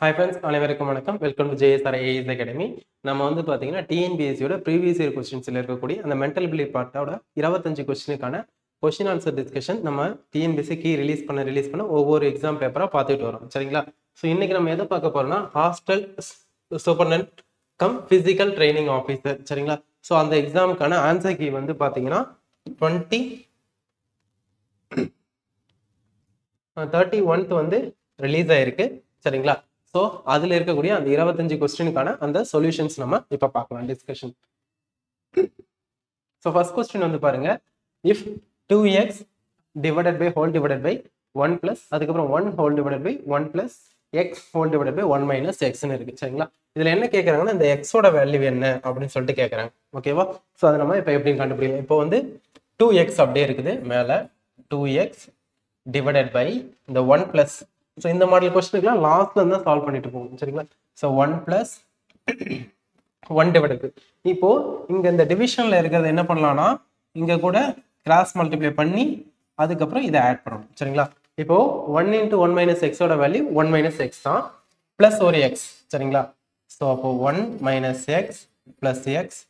Hi friends, அனைவருக்கும் வணக்கம். Welcome to JSR AIS Academy. நம்ம வந்து பாத்தீங்கன்னா டிஎன்பிஎஸ்சியோட ப்ரீவியஸ் இயர் கொஸ்டின்ஸ்ல இருக்கக்கூடிய அந்த மென்டல் பிலீஃப் பார்ட்டோட 25 கொஸ்டினுக்கான கொஸ்டின் ஆன்சர் டிஸ்கஷன் நம்ம டிஎன்பிஎஸ்சி கீ ரிலீஸ் பண்ண ஒவ்வொரு எக்ஸாம் பேப்பரா பார்த்துட்டு வரோம். சரிங்களா? ஸோ இன்னைக்கு நம்ம எதை பார்க்க போறோம்னா hostel superintendent come physical training officer. சரிங்களா? ஸோ அந்த எக்ஸாமுக்கான ஆன்சர் கீ வந்து பாத்தீங்கன்னா 31th வந்து ரிலீஸ் ஆயிருக்கு. சரிங்களா? ஸோ அதில் இருக்கக்கூடிய அந்த 25 கொஸ்டினுக்கான அந்த சொல்யூஷன்ஸ் நம்ம இப்போ பார்க்கலாம் டிஸ்கஷன். ஸோ ஃபர்ஸ்ட் கொஸ்டின் வந்து பாருங்க, if 2x divided by whole divided by 1 plus அதுக்கப்புறம் 1 whole divided by 1 plus x whole divided by 1 minus எக்ஸ்ன்னு இருக்கு. சரிங்களா? இதில் என்ன கேட்குறாங்கன்னா இந்த எக்ஸோட வேல்யூ என்ன அப்படின்னு சொல்லிட்டு கேட்குறாங்க. ஓகேவா? ஸோ அதை நம்ம இப்போ எப்படின்னு கண்டுபிடிக்கலாம். இப்போ வந்து 2x அப்படியே இருக்குது மேலே, 2x டிவைடட் பை இந்த 1 பிளஸ். ஸோ இந்த மாடல் கொஸ்டினுக்குலாம் லாஸ்ட்ல இருந்தால் சால்வ் பண்ணிட்டு போகும். சரிங்களா? ஸோ 1 பிளஸ் 1 டிவைடட் பை, இப்போ இங்க இந்த டிவிஷன்ல இருக்கிறது என்ன பண்ணலாம்னா இங்க கூட கிராஸ் மல்டிப்ளை பண்ணி அதுக்கப்புறம் இதை ஆட் பண்ணணும். சரிங்களா? இப்போ 1 இன்ட்டு 1 மைனஸ் எக்ஸோட வேல்யூ 1 மைனஸ் எக்ஸ் தான், பிளஸ் ஒரு எக்ஸ். சரிங்களா? ஸோ அப்போ 1 minus X plus X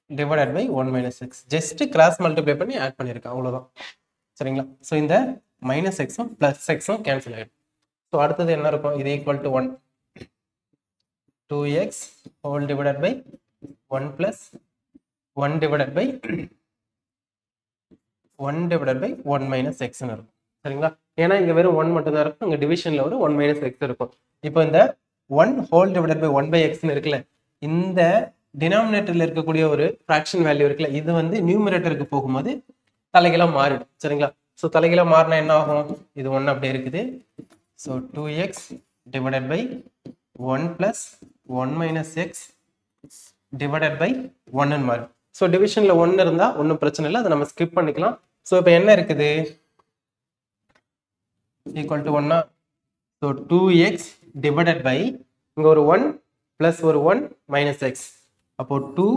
divided by 1 minus X, just cross multiply பண்ணி ஆட் பண்ணியிருக்கேன், அவ்வளோதான். சரிங்களா? ஸோ இந்த மைனஸ் எக்ஸும் பிளஸ் எக்ஸும் கேன்சல் ஆகிடும். ஸோ அடுத்தது என்ன இருக்கும், இது equal to 1, 2x whole divided by 1 plus 1 divided by 1 minus எக்ஸ்ன்னு இருக்கும். சரிங்களா? ஏன்னா இங்க வெறும் 1 மட்டும் தான் இருக்கும், இங்க டிவிஷன்ல ஒரு 1 மைனஸ் எக்ஸ் இருக்கும். இப்போ இந்த 1 ஹோல் டிவைடட் பை 1 பை எக்ஸ்ன்னு இருக்குல்ல, இந்த டினாமினேட்டர்ல இருக்கக்கூடிய ஒரு ஃபிராக்ஷன் வேல்யூ இருக்குல்ல, இது வந்து நியூமரேட்டருக்கு போகும்போது தலைகீழா மாறிடும். சரிங்களா? ஸோ தலைகீழா மாறினா என்ன ஆகும், இது 1 அப்படியே இருக்குது. So 2x divided by 1 plus 1 minus x divided by 1 ன்னு மாறும். ஸோ டிவிஷன்ல 1 இருந்தா ஒன்றும் பிரச்சனை இல்லை, அதை நம்ம ஸ்கிப் பண்ணிக்கலாம். ஸோ இப்போ என்ன இருக்குது, equal to 1. So 2x divided by இங்க ஒரு 1 பிளஸ் ஒரு 1 மைனஸ் எக்ஸ், அப்போ 2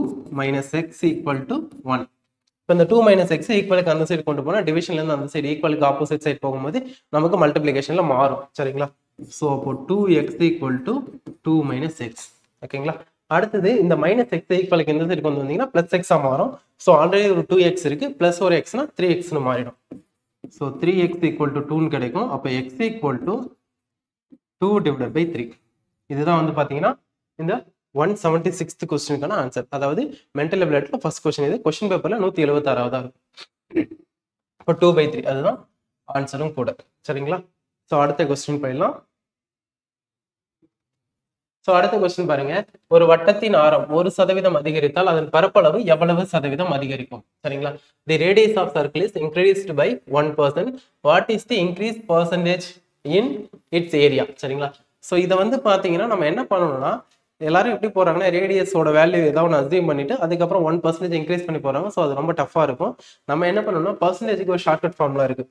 மைனஸ் எக்ஸ் ஈக்குவல் டு 1. இப்போ இந்த 2 மைனஸ் எக்ஸ் ஈக்குவலுக்கு அந்த சைடு கொண்டு போனால் டிவிஷன்ல இருந்து அந்த சைடு ஈக்குவலுக்கு ஆப்போசிட் சைடு போகும்போது நமக்கு மல்டிப்ளிகேஷன்ல மாறும். சரிங்களா? ஸோ அப்போ 2x equal to 2 minus X. ஓகேங்களா? அடுத்தது இந்த மைனஸ் எக்ஸ் ஈக்குவலுக்கு இந்த சைடு கொண்டு வந்தீங்கன்னா பிளஸ் எக்ஸா மாறும். ஸோ ஆல்ரெடி ஒரு 2x இருக்கு, பிளஸ் ஒரு எக்ஸ்னா 3xன்னு மாறிடும். ஸோ 3x ஈக்குவல் டு 2ன்னு கிடைக்கும். அப்போ x equal to 2 divided by 3. இதுதான் வந்து பாத்தீங்கன்னா இந்த 176th கொஸ்டினுக்கான ஆன்சர். அதாவது மென்டல் எபிலிட்டில ஃபர்ஸ்ட் கொஸ்டின், இது கொஸ்டின் பேப்பர்ல 176வது இருக்கும். இப்போ 2/3 அதுதான் ஆன்சரும் கூட. சரிங்களா? ஸோ அடுத்த கொஸ்டின் போயிடலாம். ஸோ அடுத்த கொஸ்டின் பாருங்க, ஒரு வட்டத்தின் ஆரம் 1% அதிகரித்தால் அதன் பரப்பளவு எவ்வளவு சதவீதம் அதிகரிக்கும்? சரிங்களா? The radius of circle is increased by 1%. What is the increase percentage in its area? சரிங்களா? ஸோ இதை வந்து பாத்தீங்கன்னா நம்ம என்ன பண்ணணும்னா, எல்லாரும் எப்படி போறாங்கன்னா ரேடியஸோட வேல்யூ ஏதாவது ஒன்று அஸ்யூம் பண்ணிட்டு அதுக்கப்புறம் 1% இன்க்ரீஸ் பண்ணி போறாங்க. ஸோ அது ரொம்ப டஃபா இருக்கும். நம்ம என்ன பண்ணணும்னா பர்சன்டேஜுக்கு ஒரு ஷார்ட்கட் ஃபார்முலா இருக்கு.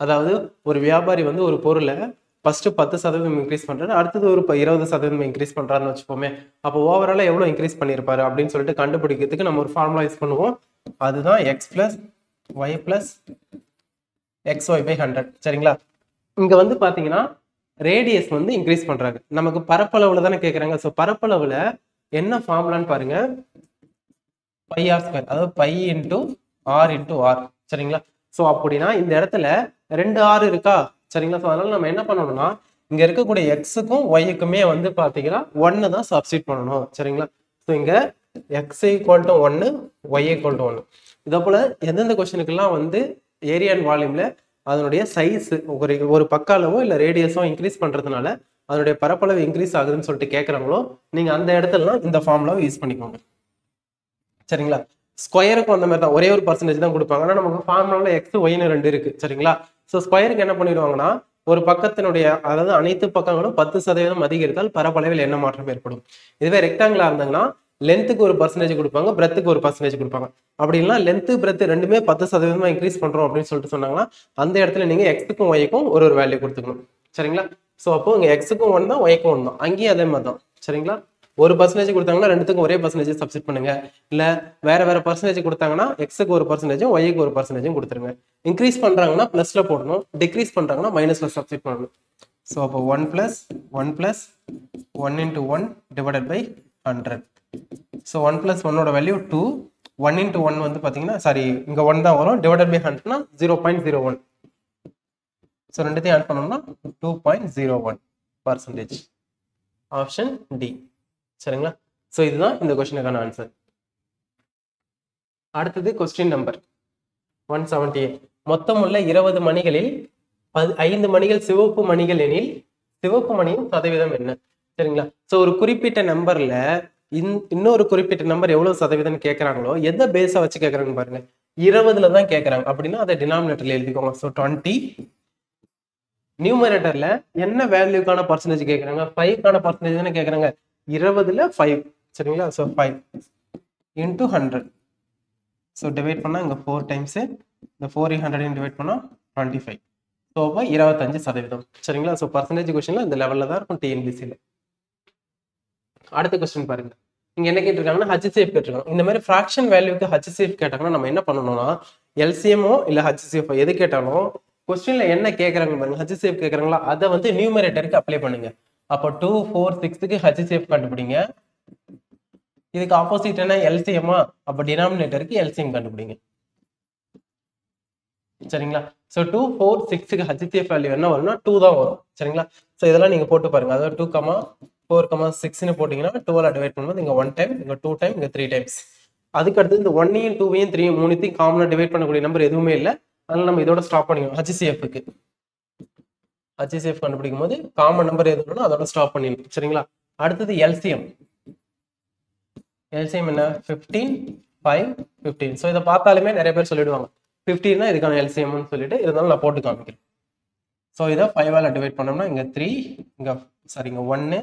அதாவது ஒரு வியாபாரி வந்து ஒரு பொருளை ஃபர்ஸ்ட் 10% இன்க்ரீஸ் பண்றாரு, அடுத்தது ஒரு 20% இன்க்ரீஸ் பண்றாருன்னு வச்சுப்போமே. அப்போ ஓவராலா எவ்வளவு இன்க்ரீஸ் பண்ணியிருப்பாரு அப்படின்னு சொல்லிட்டு கண்டுபிடிக்கிறதுக்கு நம்ம ஒரு ஃபார்முலா யூஸ் பண்ணுவோம். அதுதான் x plus y plus xy by 100. சரிங்களா? இங்க வந்து பாத்தீங்கன்னா ரேடியஸ் வந்து இன்க்ரீஸ் பண்றாங்க, நமக்கு பரப்பளவுல தானே கேட்கறாங்க. ஸோ பரப்பளவுல என்ன ஃபார்முலான்னு பாருங்க, பை ஆர் ஸ்கொயர், அதாவது pi into R into R. சரிங்களா? ஸோ அப்படின்னா இந்த இடத்துல 2 ஆர் இருக்கா? சரிங்களா? ஸோ அதனால நம்ம என்ன பண்ணணும்னா இங்க இருக்கக்கூடிய எக்ஸுக்கும் ஒய்க்குமே வந்து பாத்தீங்கன்னா 1 தான் சப்ஸ்டிட் பண்ணணும். சரிங்களா? ஸோ இங்க X equal to 1, Y equal to 1. இதே போல எந்தெந்த கொஸ்டினுக்கெல்லாம் வந்து ஏரியா அண்ட் வால்யூம்ல அதனுடைய சைஸ் ஒரு பக்க அளவோ இல்ல ரேடியஸோ இன்க்ரீஸ் பண்றதுனால அதனுடைய பரப்பளவு இன்க்ரீஸ் ஆகுதுன்னு சொல்லிட்டு கேட்கறாங்களோ, நீங்க அந்த இடத்துலலாம் இந்த ஃபார்முலாவை யூஸ் பண்ணிக்கோங்க. சரிங்களா? ஸ்கொயருக்கும் அந்த மாதிரி தான், ஒரே ஒரு பர்சன்டேஜ் தான் கொடுப்பாங்க. ஆனால் நமக்கு ஃபார்முலாவில் எக்ஸ் ஒய்னு 2 இருக்கு. சரிங்களா? ஸோ ஸ்கொயருக்கு என்ன பண்ணிடுவாங்கன்னா ஒரு பக்கத்தினுடைய, அதாவது அனைத்து பக்கங்களும் 10% அதிகரித்தால் பரப்பளவில் என்ன மாற்றம் ஏற்படும். இதுவே ரெக்டாங்கிளா இருந்தாங்கன்னா லென்த்துக்கு ஒரு பர்சன்டேஜ் கொடுப்பாங்க, பிரெத்துக்கு ஒரு பர்சன்டேஜ் கொடுப்பாங்க. அப்படி இல்லைன்னா லென்த்து பிரெத் ரெண்டுமே 10% இன்க்ரீஸ் பண்றோம் அப்படின்னு சொல்லிட்டு சொன்னாங்கன்னா அந்த இடத்துல நீங்க எக்ஸுக்கும் ஒய்க்கும் ஒரு வேல்யூ கொடுத்துக்கணும். சரிங்களா? ஸோ அப்போ இங்க எக்ஸுக்கும் 1 தான், ஒய்க்கும் 1 தான், அங்கேயும் அதே மாதிரி தான். சரிங்களா? ஒரு பர்சன்டேஜ் கொடுத்தாங்கன்னா ரெண்டுத்துக்கும் ஒரே பர்சன்டேஜ் சப்ஸ்டிட் பண்ணுங்க. இல்ல வேற பர்சன்டேஜ் கொடுத்தாங்கன்னா எக்ஸுக்கு ஒரு பர்சன்டேஜும் ஒய்க்கு ஒரு பர்சன்டேஜும் கொடுத்துருங்க. இன்க்ரீஸ் பண்றாங்கன்னா பிளஸ்ல போடணும், டிக்ரீஸ் பண்றாங்கன்னா மைனஸ்ல சப்ஸ்டிட் பண்ணணும். ஸோ அப்போ 1 plus 1 into 1 divided by 100. So 1 plus 1 ஓட வேல்யூ 2. 1 into 1 வந்து பார்த்தீங்கன்னா சாரி இங்க 1 தான் வரும். டிவைடட் பை 100னா 0.01. ஸோ ரெண்டுத்தையும் ஆட் பண்ணோம்னா 2.01%. Option D. சரிங்களா? ஸோ இதுதான் இந்த கொஸ்டினுக்கான ஆன்சர். அடுத்தது கொஸ்டின் நம்பர் 178. மொத்தம் உள்ள 20 மணிகளில் 5 மணிகள் சிவப்பு மணிகள் எனில் சிவப்பு மணியின் சதவீதம் என்ன? சரிங்களா? ஸோ ஒரு குறிப்பிட்ட நம்பர்ல இன்னொரு குறிப்பிட்ட நம்பர் எவ்வளவு சதவீதம் கேட்கறாங்களோ எதை பேஸா வச்சு கேட்கறாங்கன்னு பாருங்க. 20ல தான் கேட்கறாங்க அப்படின்னா அதை டினாமினேட்டர்ல எழுதிக்கோங்க. ஸோ 20. நியூமரேட்டர்ல என்ன வேல்யூக்கான பர்சன்டேஜ் கேட்கறாங்க? 5க்கான பர்சன்டேஜ் தானே கேட்கறாங்க. 20ல 5. சரிங்களா? So 5 into 100. ஸோ டிவைட் பண்ணா இங்க 4 டைம்ஸ், இந்த 4 100 டிவைட் பண்ணா 25. ஸோ 25%. சரிங்களா? ஸோ பர்சன்டேஜ் கொஸ்டின்ல இந்த லெவல்ல தான் இருக்கும் டிஎன்பிசியில். அடுத்த கொஸ்டின் பாருங்க. இங்க என்ன கேட்டிருக்காங்கன்னா HCF கேட்டிருக்காங்க. இந்த மாதிரி ஃபிராக்ஷன் வேல்யூக்கு HCF கேட்டாங்கன்னா நம்ம என்ன பண்ணணும்னா எல்சிஎம்ஓ இல்ல HCF எது கேட்டாலும் கொஸ்டின்ல என்ன கேட்கறாங்க பாருங்க. HCF கேட்கறாங்களா அதை வந்து நியூமரேட்டருக்கு அப்ளை பண்ணுங்க. அப்போ 2 4 6க்கு HCF கண்டுபிடிங்க. இதுக்கு ஆப்போசிட் என்ன எல்சிஎம்மா, அப்ப டினாமினேட்டருக்கு எல்சிஎம் கண்டுபிடிங்க. சரிங்களா? ஸோ 2 4 6க்கு HCF வேல்யூ என்ன வரும்னா 2 தான் வரும். சரிங்களா? ஸோ இதெல்லாம் நீங்க போட்டு பாருங்க. அதாவது 2, 4, 6ன்னு போட்டீங்கன்னா 12 டிவைட் பண்ணும்போது இங்க 1 டைம், இங்க 2 டைம், இங்க 3 டைம்ஸ். அதுக்கு அடுத்து இந்த 1ஐயும் 2ஐயும் 3ஐயும் 3ஐயும் காமனா டிவைட் பண்ணக்கூடிய நம்பர் எதுவுமே இல்லை. அதனால நம்ம இதோட ஸ்டாப் பண்ணிக்கணும். HCFக்கு HCF கண்டுபிடிக்கும் போது காமன் நம்பர் எதுனா அதோட ஸ்டாப் பண்ணிடணும். சரிங்களா? அடுத்தது எல்சிஎம். எல்சிஎம் என்ன? 15 5 15. ஸோ இதை பார்த்தாலுமே நிறைய பேர் சொல்லிடுவாங்க 15 இதுக்கான எல்சிஎம்னு சொல்லிட்டு, இருந்தாலும் நான் போட்டு காமிக்கிறேன். ஸோ இதை 5ஆல டிவைட் பண்ணோம்னா இங்க 3, இங்க 1,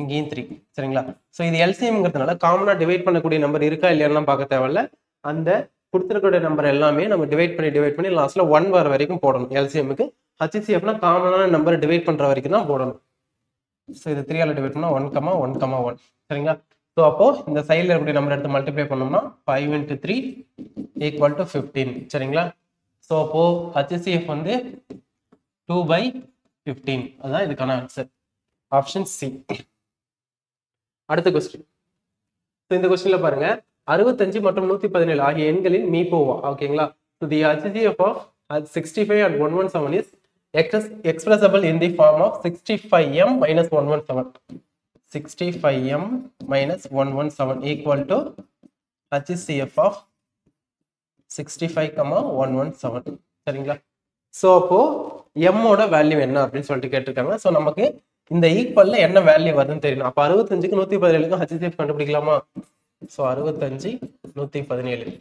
இங்கேயும் 3. சரிங்களா? ஸோ இது எல்சிஎம்ங்கிறதுனால காமனா டிவைட் பண்ணக்கூடிய நம்பர் இருக்கா இல்லையான்னு பார்க்க தேவையில்ல. அந்த கொடுத்துருக்கூடிய நம்பர் எல்லாமே நம்ம டிவைட் பண்ணி லாஸ்ட்ல 1 வர வரைக்கும் போடணும் எல்சிஎம்க்கு. HCFனா காமனான நம்பர் டிவைட் பண்ற வரைக்கும் தான் போடணும். ஸோ இது 3ஆல டிவைட் பண்ணா 1, 1, 1. சரிங்களா? ஸோ அப்போ இந்த சைட்ல இருக்கக்கூடிய நம்பர் எடுத்து மல்டிப்ளை பண்ணோம்னா 5 into 3 = 15. சரிங்களா? ஸோ அப்போ HCF வந்து 2/15. அதான் இதுக்கான ஆன்சர். Option C. அடுத்த கொஸ்டின். இந்த கொஸ்டின்ல பாருங்க 65 மற்றும் 117 ஆகிய எண்களின் மீப்போவா. ஓகேங்களா? So the HCF of 65 and 117 is expressible in the form of 65m minus 117. 65m minus 117 equal to HCF of 65, 117. சரிங்களா? ஸோ அப்போ m ஓட வேல்யூ என்ன அப்படின்னு சொல்லிட்டு கேட்டிருக்காங்க. ஸோ நமக்கு இந்த ஈக்குவல்ல என்ன வேல்யூ வருதுன்னு தெரியணும். அப்போ 65க்கு 117க்கும் HCF கண்டுபிடிக்கலாமா? ஸோ 65 117.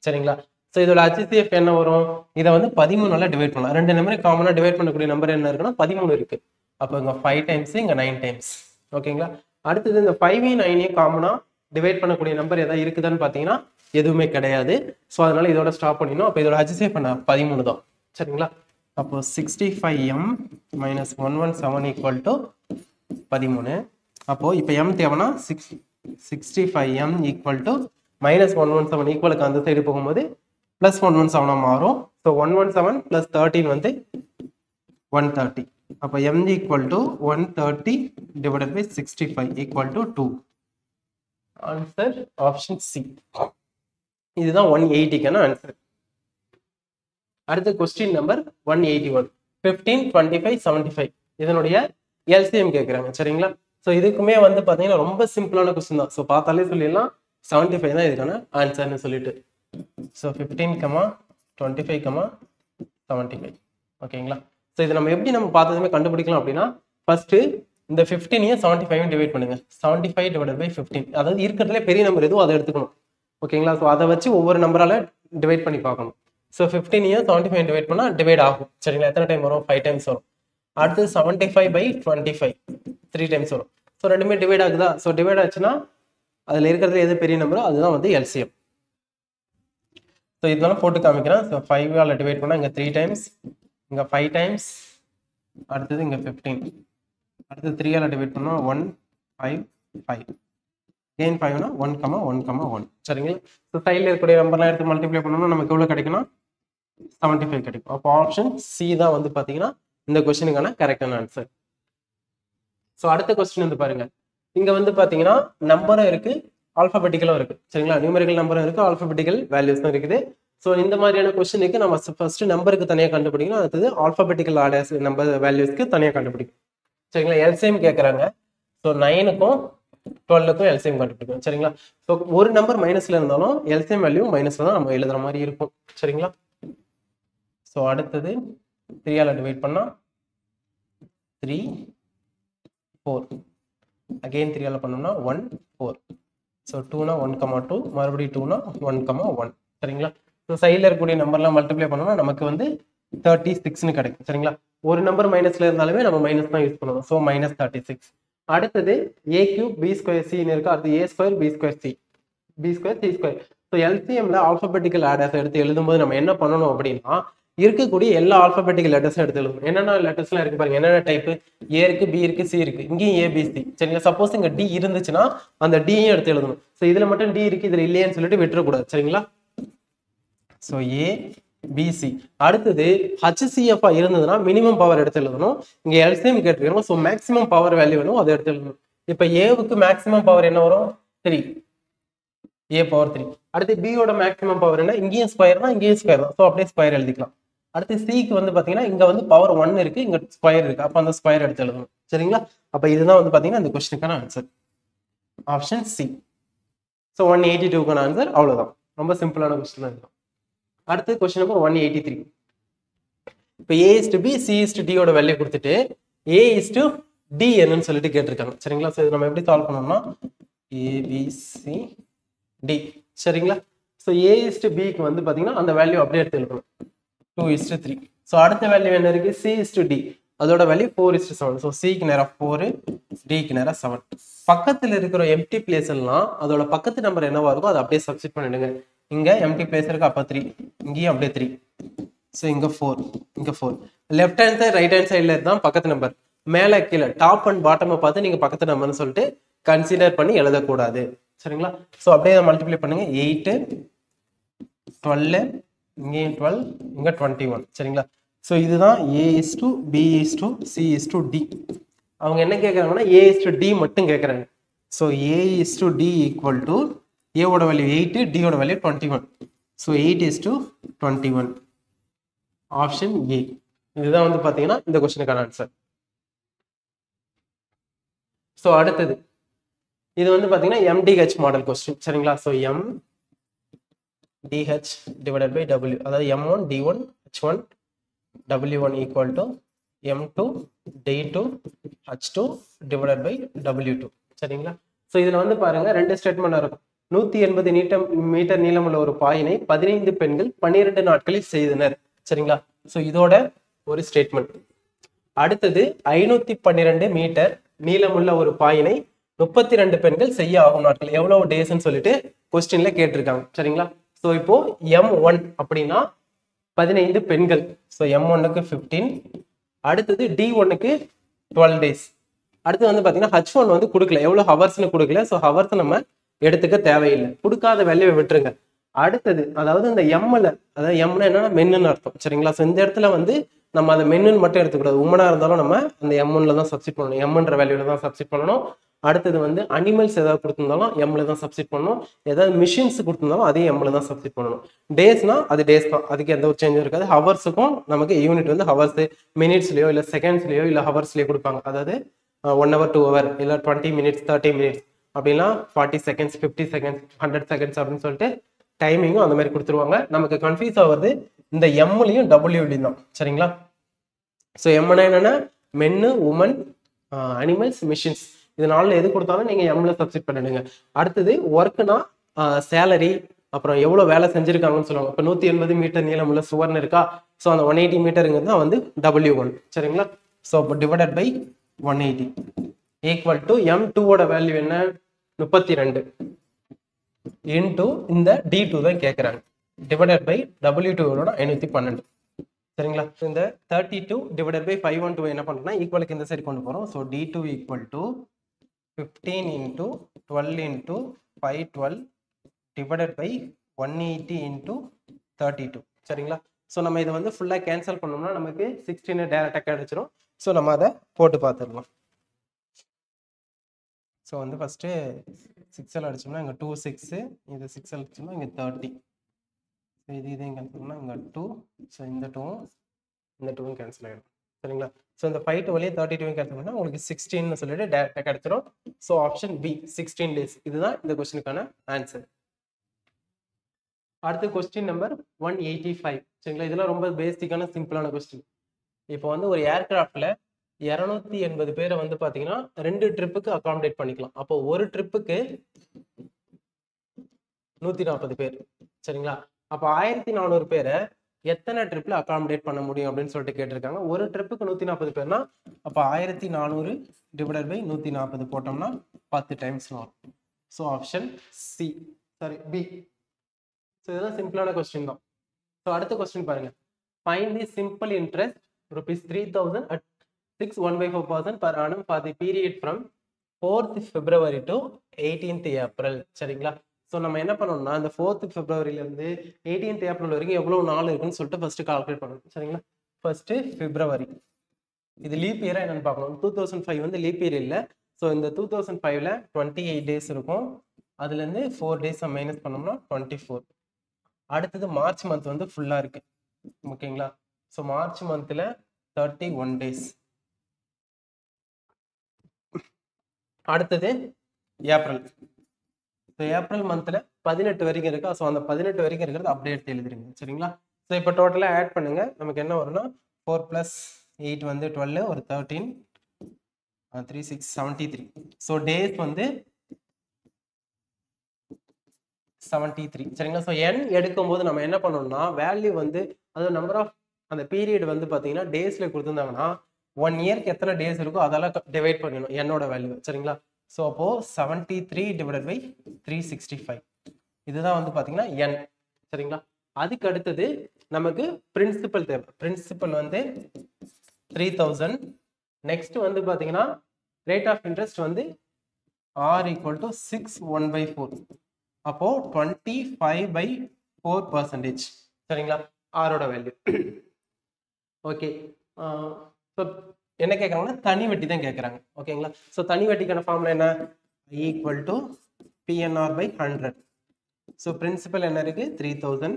சரிங்களா? ஸோ இதோட HCF என்ன வரும்? இதை வந்து 13ஆல டிவைட் பண்ணலாம். ரெண்டு நம்பரையும் காமனா டிவைட் பண்ணக்கூடிய நம்பர் என்ன இருக்குன்னா 13 இருக்கு. அப்போ இங்க 5 டைம்ஸ், இங்க 9 டைம்ஸ். ஓகேங்களா? அடுத்தது இந்த 5ஐயும் 9ஐயும் காமனா டிவைட் பண்ணக்கூடிய நம்பர் ஏதாவது இருக்குதான்னு பார்த்தீங்கன்னா எதுவுமே கிடையாது. ஸோ அதனால இதோட ஸ்டாப் பண்ணிடணும். அப்போ இதோட HCF என்ன? 13 தான். சரிங்களா? அப்போ 65m minus 117 equal to 13. அப்போ இப்போ m தேவைன்னா 65m equal to minus 117 ஈக்குவலுக்கு அந்த சைடு போகும்போது plus 117 மாறும். ஸோ 117 plus 13 வந்து 130. அப்போ m equal to 130 divided by 65 equal to 2. Answer option C. இதுதான் 180க்கான ஆன்சர். அடுத்த கொஸ்டின் நம்பர் 181. 15 25 75 இதனுடைய எல்சிஎம் கேட்குறாங்க. சரிங்களா? ஸோ இதுக்குமே வந்து பார்த்தீங்கன்னா ரொம்ப சிம்பிளான கொஸ்டின் தான். ஸோ பார்த்தாலே சொல்லிடலாம் 75 தான் இதுக்கான ஆன்சர்னு சொல்லிட்டு. ஸோ 15, 25, 75. ஓகேங்களா? ஸோ இதை நம்ம எப்படி நம்ம பார்த்ததுமே கண்டுபிடிக்கலாம் அப்படின்னா ஃபர்ஸ்ட் இந்த 15ஐயும் 75 டிவைட் பண்ணுங்க. 75 divided by 15. அதாவது இருக்கிறதுல பெரிய நம்பர் எதுவும் அதை எடுத்துக்கணும். ஓகேங்களா? ஸோ அதை வச்சு ஒவ்வொரு நம்பரால டிவைட் பண்ணி பார்க்கணும். ஸோ 15ஐயும் 75 டிவைட் பண்ணால் டிவைட் ஆகும். சரிங்களா? எத்தனை டைம் வரும்? 5 டைம்ஸ் வரும். அடுத்து 75/25 3 டைம்ஸ் வரும். ஸோ ரெண்டுமே டிவைட் ஆகுதா? ஸோ டிவைட் ஆச்சுன்னா அதில் இருக்கிறதுல எது பெரிய நம்பரோ அதுதான் வந்து எல்சிஎம். ஸோ இதெல்லாம் போட்டு காமிக்கிறேன். ஸோ 5ஆல டிவைட் பண்ணால் இங்கே 3 டைம்ஸ், இங்கே 5 டைம்ஸ், அடுத்தது இங்கே 15, அடுத்து 3ஆல டிவைட் பண்ணால் 1 5 5, again 5னா 1, 1, 1. சரிங்களா? ஸோ சைடில் இருக்கக்கூடிய நம்பர்லாம் எடுத்து மல்டிப்ளை பண்ணோம்னா நமக்கு எவ்வளோ கிடைக்கும்னா 75 கிடைக்கும். அப்போ ஆப்ஷன் சி தான் வந்து பார்த்தீங்கன்னா இந்த கொஸ்டினுக்கான கரெக்டான ஆன்சர். ஸோ அடுத்த கொஸ்டின் வந்து பாருங்க, இங்க வந்து பாத்தீங்கன்னா நம்பரும் இருக்கு, ஆல்பபெட்டிக்கலும் இருக்கு. சரிங்களா, நியூமரிக்கல் நம்பரும் இருக்கு, ஆல்பபெட்டிக்கல் வேல்யூஸும் இருக்குது. ஸோ இந்த மாதிரியான கொஸ்டினுக்கு நம்ம ஃபர்ஸ்ட் நம்பருக்கு தனியாக கண்டுபிடிக்கணும், அடுத்தது ஆல்பபெட்டிக்கல் ஆர்டர்ஸ் நம்பர் வேல்யூஸ்க்கு தனியாக கண்டுபிடிக்கணும். சரிங்களா, எல்சிஎம் கேட்குறாங்க. ஸோ 9க்கும் 12க்கும் எல்சிஎம் கண்டுபிடிக்கணும். சரிங்களா, ஸோ ஒரு நம்பர் மைனஸ்ல இருந்தாலும் எல்சிஎம் வேல்யூ மைனஸ்ல தான் நம்ம எழுதுற மாதிரி இருக்கும். சரிங்களா, ஸோ அடுத்தது 3ஆல் டிவைட் பண்ணா 3 4, அகைன் 3ஆல் பண்ணோம்னா 1 4. ஸோ 2னா 1,2, மறுபடியும் 2னா 1,1. சரிங்களா, ஸோ சைடில் இருக்கக்கூடிய நம்பர்லாம் மல்டிப்ளை பண்ணோம்னா நமக்கு வந்து 36ன்னு கிடைக்கும். சரிங்களா, ஒரு நம்பர் மைனஸ்ல இருந்தாலுமே நம்ம மைனஸ் தான் யூஸ் பண்ணுவோம். ஸோ -36. அடுத்தது a cube b square c இருக்கு, அடுத்து a square b square c, b square c square. So எல்சிஎம்ல ஆல்பபெட்டிக்கல் ஆர்டர்ஸ் எடுத்து எழுதும்போது நம்ம என்ன பண்ணணும் அப்படின்னா, இருக்கக்கூடிய எல்லா ஆல்பபெட்டிக்கல் லெட்டர்ஸும் எடுத்து எழுதணும். என்னென்ன லெட்டர்ஸ்லாம் இருக்கு பாருங்க, என்னென்ன டைப், ஏ இருக்கு, பி இருக்கு, சி இருக்கு, இங்கேயும் ஏபிசி. சரிங்களா, சப்போஸ் இங்க டி இருந்துச்சுன்னா அந்த டியும் எடுத்து எழுதணும். ஸோ இதுல மட்டும் டி இருக்கு, இதுல இல்லையேன்னு சொல்லிட்டு விட்டுறக்கூடாது. சரிங்களா, ஸோ ஏ பிசி. அடுத்தது HCF இருந்ததுன்னா மினிமம் பவர் எடுத்து எழுதணும். இங்க எல்சிஎம் கேட்டிருக்கோம், ஸோ மேக்ஸிமம் பவர் வேல்யூ வேணும், அதை எடுத்து எழுதணும். இப்போ ஏவுக்கு மேக்ஸிமம் பவர் என்ன வரும், 3, a பவர் 3. அடுத்து பியோட மேக்ஸிமம் பவர் என்ன, இங்கேயும் ஸ்கொயர் தான், இங்கேயும் ஸ்கொயர் தான், ஸோ அப்படியே ஸ்கொயர் எழுதிக்கலாம். அடுத்து சிக்கு வந்து பாத்தீங்கன்னா இங்க வந்து பவர் 1 இருக்கு, இங்க ஸ்கொயர் இருக்கு, அப்ப அந்த ஸ்கொயர் எடுத்து எழுதணும். சரிங்களா, அப்ப இதுதான் வந்து பாத்தீங்கன்னா இந்த கொஸ்டினுக்கான ஆன்சர், ஆப்ஷன் சி. ஸோ 182க்கான ஆன்சர் அவ்வளவுதான், ரொம்ப சிம்பிளான கொஸ்டின் தான். அடுத்து கொஸ்டின் நம்பர் 183. இப்போ a is to b, c is to d ஓட வேல்யூ கொடுத்துட்டு a is to d என்னன்னு சொல்லிட்டு கேட்டிருக்காங்க. சரிங்களா, ஸோ நம்ம எப்படி சால்வ் பண்ணோம்னா a b c d. சரிங்களா, so a is to b க்கு வந்து பாத்தீங்கன்னா அந்த வேல்யூ அப்படியே எடுத்து எழுதணும், 2:3. ஸோ அடுத்த வேல்யூ என்ன இருக்கு, c is to d, அதோட வேல்யூ 4:7. ஸோ c க்கு நேரா 4, d க்கு நேரா 7. பக்கத்துல இருக்கிற எம்டி பிளேஸ் எல்லாம் அதோட பக்கத்து நம்பர் என்னவா இருக்கோ அதை அப்படியே சப்ஸ்டிட் பண்ணிடுங்க. இங்க எம்டி பிளேஸ் இருக்கு, அப்ப 3, இங்கேயும் அப்படியே 3. ஸோ இங்க 4, இங்க 4. Left hand side right hand சைட்ல தான் பக்கத்து நம்பர், மேல கீழே டாப் அண்ட் பாட்டமை பார்த்து நீங்க பக்கத்து நம்பர்னு சொல்லிட்டு கன்சிடர் பண்ணி எழுதக்கூடாது. சரிங்களா, ஸோ அப்படியே மல்டிப்ளை பண்ணுங்க, 8 12, இங்கேயும் 12, இங்க 21. சரிங்களா, ஸோ இதுதான் a is to b is to c is to d. அவங்க என்ன கேட்கறாங்கன்னா a is to d மட்டும் கேட்கறாங்க. So a is to d equal to a ஓட வேல்யூ 8, d ஓட value 21. So 8 is to 21, option A. இதுதான் வந்து பாத்தீங்கன்னா இந்த கொஸ்டினுக்கான ஆன்சர். ஸோ அடுத்தது இது வந்து பாத்தீங்கன்னா MDH மாடல் கொஸ்டின். சரிங்களா, so MDH divided by W, அதாவது M1 D1 H1 W1 equal to M2 D2 H2 divided by W2. சரிங்களா, ஸோ இதுல வந்து பாருங்க ரெண்டு ஸ்டேட்மெண்ட் இருக்கும். 180 மீட்டர் நீளமுள்ள ஒரு பாயினை 15 பெண்கள் 12 நாட்களில் செய்தனர். சரிங்களா, ஸோ இதோட ஒரு ஸ்டேட்மெண்ட். அடுத்தது 512 மீட்டர் நீளமுள்ள ஒரு பாயினை 32 பெண்கள் செய்ய ஆகும் நாட்கள், எவ்வளவு டேஸ்ன்னு சொல்லிட்டு கொஸ்டின்ல கேட்டிருக்காங்க. சரிங்களா, ஸோ இப்போ M1 அப்படின்னா 15 பெண்கள், ஸோ M1க்கு 15. அடுத்தது D1க்கு 12 டேஸ். அடுத்து வந்து பாத்தீங்கன்னா H1 வந்து கொடுக்கல, எவ்வளவு ஹவர்ஸ்னு கொடுக்கல, ஸோ ஹவர்ஸ் நம்ம எடுத்துக்க தேவையில்லை, கொடுக்காத வேல்யூவை விட்டுருங்க. அடுத்தது அதாவது இந்த எம்ல, அதாவது எம்னா என்னன்னா மென்னு அர்த்தம். சரிங்களா, ஸோ இந்த இடத்துல வந்து நம்ம அதை மென்னு மட்டும் எடுத்துக்கூடாது, உமனா இருந்தாலும் நம்ம அந்த M1ல தான் சப்ஸ்டிட் பண்ணணும், எம்ன்ற வேல்யூல தான் சப்ஸ்டிட் பண்ணணும். அடுத்தது வந்து அனிமல்ஸ் ஏதாவது கொடுத்திருந்தாலும் எம்ல தான் சப்ஸ்டிட் பண்ணணும், ஏதாவது மிஷின்ஸ் கொடுத்திருந்தாலும் அதே எம்ல தான் சப்ஸ்டிட் பண்ணணும். டேஸ்னா அது டேஸ் தான், அதுக்கு எந்த ஒரு சேஞ்சும் இருக்காது. ஹவர்ஸுக்கும் நமக்கு யூனிட் வந்து ஹவர்ஸ், மினிட்ஸ்லயோ இல்ல செகண்ட்ஸ்லயோ இல்ல ஹவர்ஸ்லயோ கொடுப்பாங்க. அதாவது 1 hour 2 hour இல்ல 20 minutes 30 minutes அப்படின்னா 40 seconds 50 seconds 100 seconds அப்படின்னு சொல்லிட்டு டைமிங்கும் அந்த மாதிரி கொடுத்துருவாங்க. நமக்கு கன்ஃபியூஸ் ஆகுறது இந்த எம்லையும் டபிள்யூலையும் தான். சரிங்களா, ஸோ எம்னா என்னன்னா மென்னு, உமன், அனிமல்ஸ், மிஷின்ஸ், இது நாளில் எது கொடுத்தாலும் நீங்க எம்ல சப்ஸ்டிட் பண்ணிடுங்க. அடுத்தது ஒர்க்னா சேலரி, அப்புறம் எவ்வளவு வேலை செஞ்சிருக்காங்கன்னு சொல்லுவாங்க. இப்போ 180 மீட்டர் நீளமுள்ள சுவர்னு இருக்கா, ஸோ அந்த 180 மீட்டருங்கிறது தான் வந்து W1. சரிங்களா, ஸோ இப்போ divided by 180 equal to M2 ஓட வேல்யூ என்ன 32 இன்டூ இந்த D2 தான் கேட்குறாங்க, டிவைடட் பை W2 ஓட 512. சரிங்களா, இந்த 32 டிவைடட் பை 512 என்ன பண்றோம்னா ஈக்குவலுக்கு இந்த சைடு கொண்டு போறோம். So D2 equal to 15 into 12 into 512 divided by 180 into 32. சரிங்களா, ஸோ நம்ம இதை வந்து ஃபுல்லாக கேன்சல் பண்ணோம்னா நமக்கு 16 டேரெக்டாக கிடைச்சிரும். ஸோ நம்ம அதை போட்டு பார்த்துடலாம். ஸோ வந்து ஃபஸ்ட்டு 6 அடிச்சோம்னா இங்கே 2 6 இது 6 அடிச்சோம்னா இங்கே 30. ஸோ இது இங்கே எடுத்தோம்னா இங்கே 2. ஸோ இந்த 2வும் இந்த 2வும் கேன்சல் ஆகிடும் சரிங்களா. ஸோ இந்த 5 to வழியே 32 கேன்சல் பண்ணால் உங்களுக்கு 16ன்னு சொல்லிட்டு டேரெக்டாக கிடைச்சிரும். So option B 16 days. இதுதான் இந்த கொஸ்டினுக்கான ஆன்சர். அடுத்து கொஸ்டின் நம்பர் 185 சரிங்களா. இதெல்லாம் ரொம்ப பேசிக்கான சிம்பிளான கொஸ்டின். இப்போ வந்து ஒரு ஏர்கிராஃப்ட்ல 280 பேரை வந்து பாத்தீங்கன்னா 2 ட்ரிப்புக்கு அகாமடேட் பண்ணிக்கலாம். அப்போ ஒரு ட்ரிப்புக்கு 140 பேர் சரிங்களா. அப்போ 1400 பேரை எத்தனை ட்ரிப்ல அகாமடேட் பண்ண முடியும் அப்படின்னு சொல்லிட்டு கேட்டிருக்காங்க. ஒரு ட்ரிப்புக்கு 140 பேர்னா அப்போ 1400 டிவைடட் பை 140 போட்டோம்னா 10 டைம்ஸ் வரும். So option C sorry B. So இதெல்லாம் சிம்பிளான கொஸ்டின் தான். ஸோ அடுத்த கொஸ்டின் பாருங்க. Find the simple interest ₹3,000 at 6.14% per annum for the period from 4th February to 18th April சரிங்களா. ஸோ நம்ம என்ன பண்ணோம்னா இந்த 4th Februaryலேருந்து 18th April வரைக்கும் எவ்வளோ நாள் இருக்குன்னு சொல்லிட்டு ஃபர்ஸ்ட் கால்குலேட் பண்ணணும் சரிங்களா. ஃபர்ஸ்ட் February, இது லீப் இயரா என்னன்னு பார்க்கணும். 2005 வந்து லீப் இயர் இல்லை. ஸோ இந்த 2005ல 28 டேஸ் இருக்கும். அதுலேருந்து 4 டேஸ் மைனஸ் பண்ணோம்னா 24. அடுத்தது மார்ச் மந்த் வந்து ஃபுல்லாக இருக்கு ஓகேங்களா. ஸோ மார்ச் மந்த்ல 31 டேஸ். அடுத்தது ஏப்ரல். ஸோ ஏப்ரல் மந்த்ல 18 வரைக்கும் இருக்கா. ஸோ அந்த 18 வரைக்கும் இருக்கிறது அப்படியே எடுத்து எழுதிருங்க சரிங்களா. ஸோ இப்போ டோட்டலாக ஆட் பண்ணுங்க. நமக்கு என்ன வரும்னா 4 + 8 வந்து 12, ஒரு 13, 3 6 73. ஸோ டேஸ் வந்து 73 சரிங்களா. ஸோ n எடுக்கும்போது நம்ம என்ன பண்ணணும்னா வேல்யூ வந்து அது நம்பர் ஆஃப் அந்த பீரியட் வந்து பார்த்தீங்கன்னா டேஸ்ல கொடுத்துருந்தாங்கன்னா 1 இயர்க்கு எத்தனை டேஸ் இருக்கோ அதெல்லாம் டிவைட் பண்ணணும் என்னோட வேல்யூ சரிங்களா. ஸோ அப்போ 73 டிவைடட் பை 365 இதுதான் வந்து பார்த்தீங்கன்னா n சரிங்களா. அதுக்கு அடுத்தது நமக்கு பிரின்சிபல் தேவை. பிரின்சிபல் வந்து 3000. நெக்ஸ்ட் வந்து பார்த்தீங்கன்னா ரேட் ஆஃப் இன்ட்ரெஸ்ட் வந்து r = 6/1/4. அப்போ 25/4% சரிங்களா ஆரோட வேல்யூ. ஓகே. ஸோ என்ன கேட்குறாங்கன்னா தனி வட்டி தான் கேட்குறாங்க ஓகேங்களா. ஸோ தனி வட்டிக்கான ஃபார்முலா என்ன? = PNR/100. ஸோ பிரின்சிபல் என்ன இருக்கு 3000.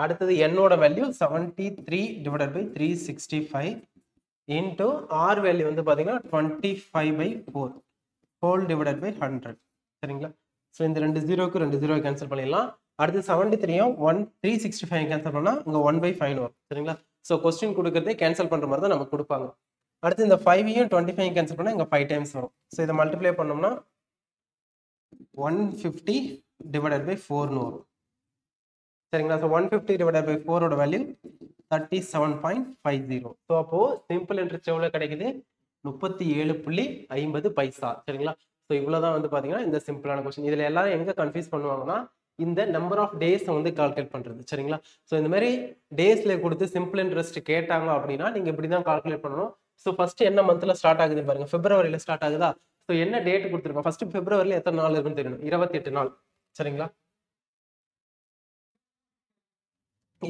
அடுத்தது என்னோட value 73 divided by 365 into R value வந்து பார்த்தீங்கன்னா 25/4 ஹோல் டிவைடட் பை 100 சரிங்களா. ஸோ இந்த 2 0க்கு 2 0 கேன்சல் பண்ணிடலாம். அடுத்து 73யும் 365 கேன்சல் பண்ணால் இங்கே 1/5 வரும் சரிங்களா. ஸோ கொஸ்டின் கொடுக்குறதே கேன்சல் பண்ணுற மாதிரி தான் நமக்கு கொடுப்பாங்க. அடுத்து இந்த 5யும் 25 கேன்சல் பண்ணால் இங்கே 5 டைம்ஸ் வரும். ஸோ இதை மல்டிப்ளை பண்ணோம்னா 150 டிவைடட் பை 4ன்னு வரும் சரிங்களா. ஸோ 150 டிவைடட் பை 4ஓட வேல்யூ 37.50. ஸோ அப்போ சிம்பிள் இன்ட்ரெஸ்ட் எவ்வளோ கிடைக்குது? 37.50 சரிங்களா. ஸோ இவ்வளோதான் வந்து பார்த்தீங்கன்னா இந்த சிம்பிளான கொஸ்டின். இதில் எல்லாரும் எங்கே கன்ஃபியூஸ் பண்ணுவாங்கன்னா இந்த நம்பர் ஆஃப் டேஸ் வந்து கால்குலேட் பண்ணுறது சரிங்களா. ஸோ இந்த மாதிரி டேஸ்ல கொடுத்து சிம்பிள் இன்ட்ரெஸ்ட் கேட்டாங்க அப்படின்னா நீங்கள் இப்படி தான் கால்குலேட் பண்ணணும். ஸோ ஃபர்ஸ்ட் என்ன மந்த்ல ஸ்டார்ட் ஆகுது பாருங்க. பிப்ரவரியில் ஸ்டார்ட் ஆகுதா. ஸோ என்ன டேட் கொடுத்துருக்கோம் ஃபர்ஸ்ட் பிப்ரவரியில் எத்தனை நாள் இருக்குன்னு தெரியணும். 28 நாள் சரிங்களா.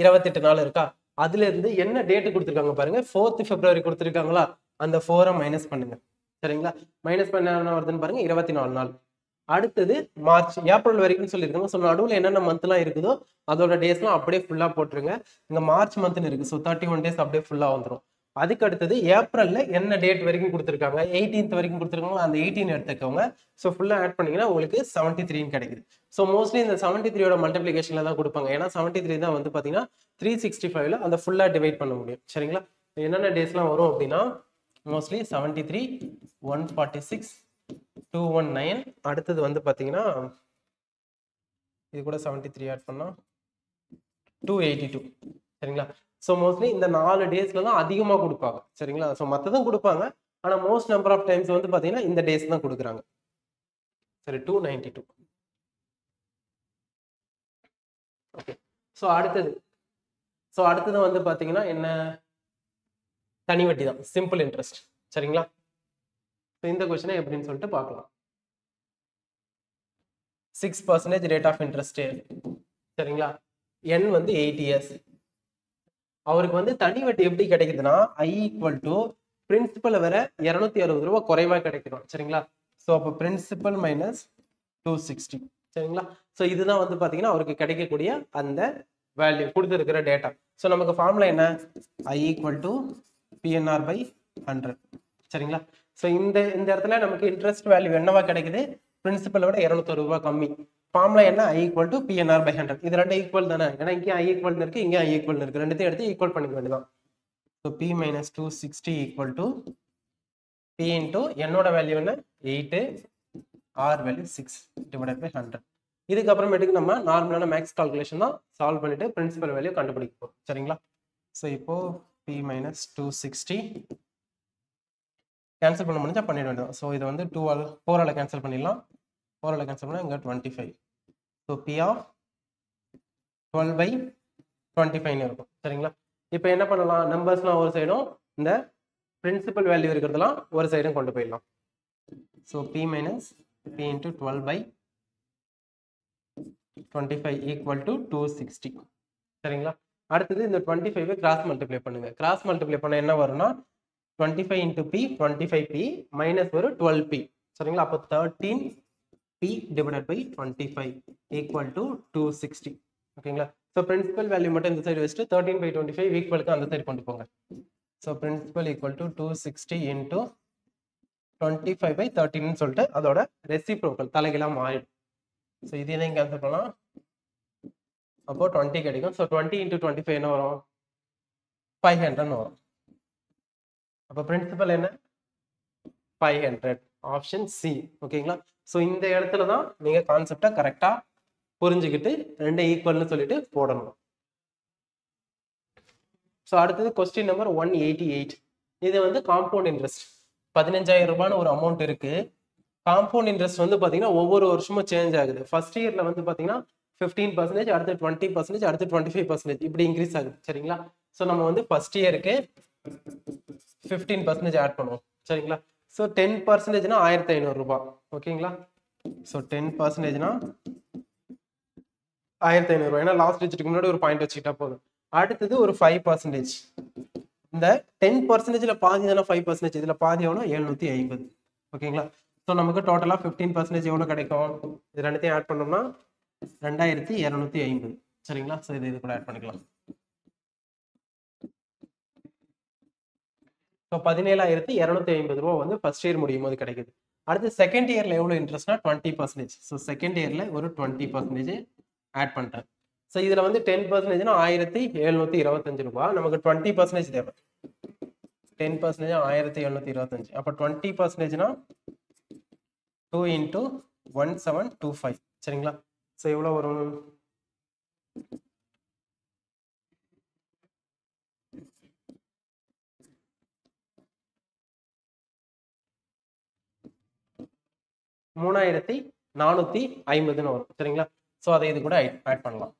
28 நாள் இருக்கா. அதுல இருந்து என்ன டேட் கொடுத்துருக்காங்க பாருங்க. 4th February கொடுத்துருக்காங்களா. அந்த 4 மைனஸ் பண்ணுங்க சரிங்களா. மைனஸ் பண்ண என்ன வருதுன்னு பாருங்க 24 நாள். அடுத்தது மார்ச் ஏப்ரல் வரைக்கும் சொல்லியிருக்காங்க. ஸோ நடுவில் என்னென்ன மந்த்லாம் இருக்குதோ அதோட டேஸ்லாம் அப்படியே ஃபுல்லாக போட்டுருங்க. இங்கே மார்ச் மந்த்னு இருக்கு. ஸோ 31 டேஸ் அப்படியே ஃபுல்லாக வந்துடும். அதுக்கு அடுத்தது ஏப்ரல்ல என்ன டேட் வரைக்கும் கொடுத்துருக்காங்க 18th வரைக்கும் கொடுத்துருக்காங்க. அந்த 18 எடுத்துக்கோங்க. ஸோ ஃபுல்லாக ஆட் பண்ணீங்கன்னா உங்களுக்கு 73 கிடைக்குது. ஸோ மோஸ்ட்லி இந்த 73யோட மல்டிபிளிகேஷன்ல தான் கொடுப்பாங்க. ஏன்னா 73 தான் வந்து பார்த்தீங்கன்னா 365ல அந்த ஃபுல்லாக டிவைட் பண்ண முடியும் சரிங்களா. என்னென்ன டேஸ்லாம் வரும் அப்படின்னா மோஸ்ட்லி 73, 146, 219. அடுத்தது வந்து பார்த்தீங்கன்னா இது கூட 73 ஆட் பண்ணா 282 சரிங்களா. ஸோ மோஸ்ட்லி இந்த 4 டேஸ்ல தான் அதிகமாக கொடுப்பாங்க சரிங்களா. ஸோ மற்றதும் கொடுப்பாங்க. ஆனால் மோஸ்ட் நம்பர் ஆஃப் டைம்ஸ் வந்து பார்த்தீங்கன்னா இந்த டேஸ் தான் கொடுக்குறாங்க சரி. 292 ஓகே. ஸோ அடுத்தது வந்து பார்த்தீங்கன்னா என்ன தனி வட்டி தான் சிம்பிள் இன்ட்ரெஸ்ட் சரிங்களா. இந்த கொஸ்டினை எப்படின்னு சொல்லிட்டு பார்க்கலாம். 6% ரேட் ஆஃப் இன்ட்ரெஸ்ட் சரிங்களா. n வந்து 8 years. அவருக்கு வந்து தனி வட்டி எப்படி கிடைக்குதுன்னா I = பிரின்சிபல் வர 260 ரூபாய் குறைவா கிடைக்கும் சரிங்களா. ஸோ அப்போ பிரின்சிபல் மைனஸ் 260 சரிங்களா. ஸோ இதுதான் வந்து பாத்தீங்கன்னா அவருக்கு கிடைக்கக்கூடிய அந்த வேல்யூ கொடுத்துருக்கிற டேட்டா. ஸோ நமக்கு ஃபார்முலா என்ன, I equal to PNR by 100 சரிங்களா. ஸோ இந்த இடத்துல நமக்கு இன்ட்ரெஸ்ட் வேல்யூ என்னவா கிடைக்குது, பிரின்சிபலை விட 260 ரூபாய் கம்மி. ஃபார்முலா என்ன, I equal to PNR by 100. இது ரெண்டு ஈக்குவல் தானே, ஏன்னா இங்கே I ஈக்குவல் இருக்கு, இங்கே I ஈக்குவல் இருக்கு, ரெண்டுத்தையும் எடுத்து ஈக்குவல் பண்ணிக்க வேண்டியதான். So P minus 260 equal to P into என்னோட வேல்யூ என்ன 8, R வேல்யூ 6 டிவைடட் பை 100. இதுக்கப்புறமேட்டுக்கு நம்ம நார்மலான மேக்ஸ் கால்குலேஷன் தான் சால்வ் பண்ணிட்டு பிரின்சிபல் வேல்யூ கண்டுபிடிக்க போறோம் சரிங்களா. ஸோ இப்போ P மைனஸ் 260 கேன்சல் பண்ண முடிஞ்சா பண்ணிட வேண்டியது. ஸோ இது வந்து 4ஆல் கேன்சல் பண்ணிடலாம். 4ஆல் கேன்சல் பண்ணால் இங்கே 25. ஸோ P ஆஃப் 12 பை 25 இருக்கும் சரிங்களா. இப்போ என்ன பண்ணலாம், நம்பர்ஸ்லாம் ஒரு சைடும் இந்த பிரின்சிபல் வேல்யூ இருக்கிறதுலாம் ஒரு சைடும் கொண்டு போயிடலாம். So P minus P into 12 by 25 equal to 260 சரிங்களா. அடுத்தது இந்த 25 கிராஸ் மல்டிப்ளை பண்ணுங்க. கிராஸ் மல்டிப்ளை பண்ண என்ன வரும்னா 25 இன்டூ P 25P மைனஸ் ஒரு 12P சரிங்களா. அப்போ 13P divided by 25 equal to 260 ஓகேங்களா. ஸோ பிரின்சிபல் வேல்யூ மட்டும் இந்த சைடு வச்சுட்டு 13 பை 25 ஈக்குவலுக்கு அந்த சைடு கொண்டு போங்க. So principal equal to 260 into 25 by 13 சொல்லிட்டு அதோட ரெசிப்ரோக்கல் தலைகளாக மாறிடும். ஸோ இது எதையும் கேன்சல் பண்ணலாம், அப்போ 20 கிடைக்கும். ஸோ 20 இன்டூ 25 என்ன வரும், 500 வரும். அப்போ பிரின்சிபல் என்ன 500, ஆப்ஷன் சி ஓகேங்களா. ஸோ இந்த இடத்துல தான் நீங்க கான்செப்டை கரெக்டா புரிஞ்சுக்கிட்டு ரெண்டு ஈக்குவல்னு சொல்லிட்டு போடணும். ஸோ அடுத்தது கொஸ்டின் நம்பர் 188. இது வந்து காம்பவுண்ட் இன்ட்ரெஸ்ட் 15,000 ரூபான்னு ஒரு அமௌண்ட் இருக்கு. காம்பவுண்ட் இன்ட்ரெஸ்ட் வந்து பாத்தீங்கன்னா ஒவ்வொரு வருஷமும் சேஞ்ச் ஆகுது. ஃபர்ஸ்ட் இயர்ல வந்து பாத்தீங்கன்னா 15%, அடுத்து 20%, அடுத்து 25% இப்படி இன்க்ரீஸ் ஆகுது சரிங்களா. ஸோ நம்ம வந்து ஃபர்ஸ்ட் இயருக்கு 15% ஆட் பண்ணுவோம் சரிங்களா. ஸோ 10%னா 1,500 ரூபாய் ஓகேங்களா. ஸோ 10%னா 1,500 ரூபாய், ஏன்னா லாஸ்ட் டிஜிட்டுக்கு முன்னாடி ஒரு பாயிண்ட் வச்சுக்கிட்டா போதும். அடுத்தது ஒரு 5%. இந்த 10%ல பாதி தானே 5%, இதுல பாதி எவ்வளோ 750 ஓகேங்களா. ஸோ நமக்கு டோட்டலா 15% எவ்வளவு கிடைக்கும், இது ரெண்டுத்தையும் ஆட் பண்ணோம்னா 2,250 சரிங்களா. ஸோ இது கூட ஆட் பண்ணிக்கலாம். ஸோ 17,250 ரூபா வந்து ஃபர்ஸ்ட் இயர் முடியும் போது கிடைக்குது. அடுத்து செகண்ட் இயர்ல எவ்வளவு இன்ட்ரெஸ்ட்னா 20%. ஸோ செகண்ட் இயர்ல ஒரு 20% ஆட் பண்றேன். ஸோ இதுல வந்து 10%னா 1,725 ரூபாய், நமக்கு 20% தேவை. 10% 1,725, அப்போ 20%னா 2 into 1725 சரிங்களா. ஸோ எவ்வளவு வரும், $3,450 வரும் சரிங்களா. ஸோ அதை இது கூட ஆட் பண்ணலாம்.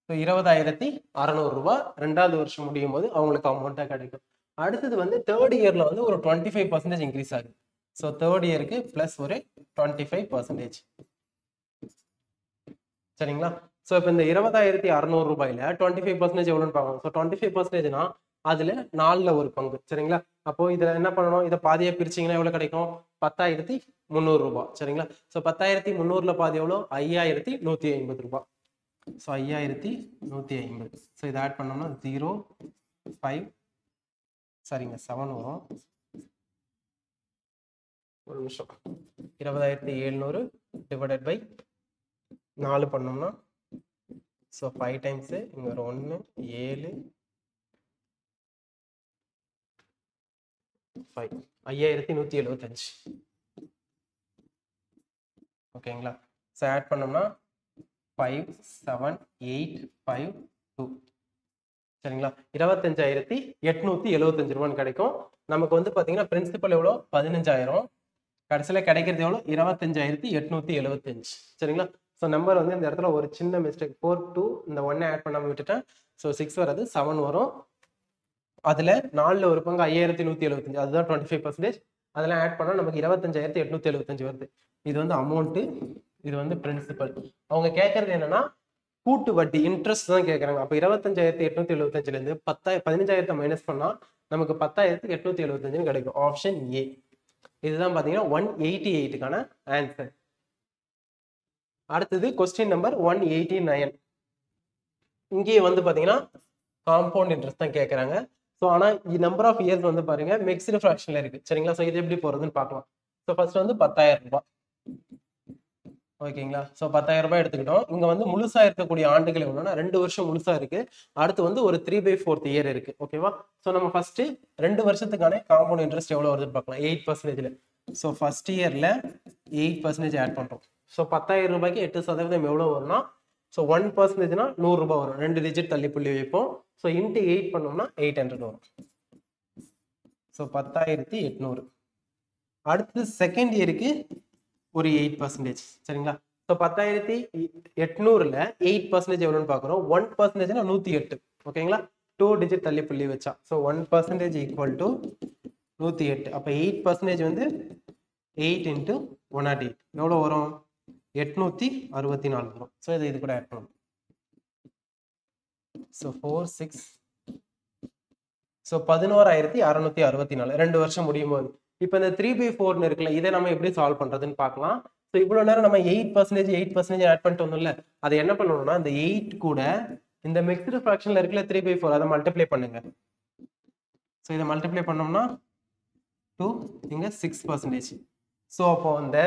ஸோ 20,600 ரூபாய் ரெண்டாவது வருஷம் முடியும் போது அவங்களுக்கு அமௌண்ட்டா கிடைக்கும். அடுத்தது வந்து தேர்ட் இயர்ல வந்து ஒரு 25% இன்க்ரீஸ் ஆகுது. ஸோ தேர்ட் இயருக்கு பிளஸ் ஒரு 25% சரிங்களா. ஸோ இப்போ இந்த 20,600 ரூபாயில 25% எவ்வளோன்னு பார்க்கணும். ஸோ 25%னா அதுல 4ல் ஒரு பங்கு சரிங்களா. அப்போ இதுல என்ன பண்ணணும், இதை பாதியா பிரிச்சிங்கன்னா எவ்வளவு கிடைக்கும், 10,300 ரூபாய் சரிங்களா. ஸோ 10,300ல பாதி எவ்வளோ 5,150 ரூபாய். ஸோ 5,150. ஸோ இதை ஆட் பண்ணோம்னா 0, 5 சரிங்க 7 வரும். ஒரு நிமிஷம், 20,700 டிவைடட் பை 4 பண்ணோம்னா ஸோ 5 டைம்ஸ் இங்க ஒரு 1 7 5 5,175 ஓகேங்களா. ஸோ ஆட் பண்ணோம்னா 5 7 8 5 2 சரிங்களா. 25,875 ரூபான்னு கிடைக்கும். நமக்கு வந்து பாத்தீங்கன்னா பிரின்சிபல் எவ்வளோ 15,000, கடைசியில கிடைக்கிறது எவ்வளோ 25,875 சரிங்களா. ஸோ நம்பர் வந்து இந்த இடத்துல ஒரு சின்ன மிஸ்டேக், 4 2 இந்த 1 ஆட் பண்ணாம விட்டுட்டேன். ஸோ 6 வராது 7 வரும். அதுல 4ல் ஒரு பங்கு 5,175, அதுதான் 25%. அதெல்லாம் ஆட் பண்ணா நமக்கு 25,875 வருது. இது வந்து அமௌண்ட், இது வந்து பிரின்சிபல். அவங்க கேட்கறது என்னன்னா கூட்டு வட்டி இன்ட்ரெஸ்ட் தான் கேட்குறாங்க. அப்போ 25,875லேருந்து 15,000 மைனஸ் பண்ணால் நமக்கு 10,875 கிடைக்கும். Option A. இதுதான் பார்த்தீங்கன்னா 188க்கான ஆன்சர். அடுத்தது கொஸ்டின் நம்பர் 189. இங்கேயே வந்து பார்த்தீங்கன்னா காம்பவுண்ட் இன்ட்ரெஸ்ட் தான் கேட்குறாங்க. ஸோ ஆனால் நம்பர் ஆஃப் இயர்ஸ் வந்து பாருங்க மிக்ஸ்டு ஃப்ராக்ஷனில் இருக்கு. சரிங்களா? ஸோ இது எப்படி போகிறதுன்னு பார்க்கலாம். ஸோ ஃபர்ஸ்ட் வந்து 10,000 ரூபாய். ஓகேங்களா? ஸோ 10,000 ரூபாய் எடுத்துக்கிட்டோம். இங்க வந்து முழுசா இருக்கக்கூடிய ஆண்டுகள் எவ்வளோனா 2 வருஷம் முழுசா இருக்கு. அடுத்து வந்து ஒரு 3/4 இயர் இருக்கு. ஓகேவா? ஸோ நம்ம ஃபர்ஸ்ட் 2 வருஷத்துக்கான காம்பவுண்ட் இன்ட்ரெஸ்ட் எவ்வளவு வருதுன்னு பார்க்கலாம். 8%. ஸோ ஃபர்ஸ்ட் இயர்ல 8% ஆட் பண்றோம். ஸோ 10,000 ரூபாய்க்கு 8% எவ்வளவு வரும்னா, ஸோ 1%னா 100 ரூபாய் வரும். 2 டிஜிட் தள்ளி புள்ளி வைப்போம். ஸோ இன்ட்டு 8 பண்ணோம்னா 800 வரும். ஸோ 10,800. அடுத்து செகண்ட் இயருக்கு ஒரு 8%. சரிங்களா? ஸோ 10,800ல 8% எவ்வளோன்னு பார்க்குறோம். 1%னா 108. ஓகேங்களா? 2 டிஜிட் தள்ளி புள்ளி வச்சா. So 1% equal to 108. அப்போ 8% வந்து 8 இன்ட்டு 108 எவ்வளோ வரும்? 864 வரும். ஸோ இது கூட ஆட் பண்ணணும். ஸோ 4 6. ஸோ 11,664 2 வருஷம் முடியும் போது. இப்போ இந்த 3/4 இருக்குல்ல, இதை நம்ம எப்படி சால்வ் பண்றதுன்னு பார்க்கலாம். ஸோ இவ்வளவு நேரம் நம்ம 8% ஆட் பண்ணிட்டு வந்தோம்ல, அதை என்ன பண்ணணும்னா இந்த 8 கூட இந்த மிக்ஸ்டு ஃபிராக்ஷன்ல இருக்குல்ல 3/4 அதை மல்டிப்ளை பண்ணுங்க. ஸோ இதை மல்டிப்ளை பண்ணோம்னா 2 இங்க 6%. ஸோ அப்போ அந்த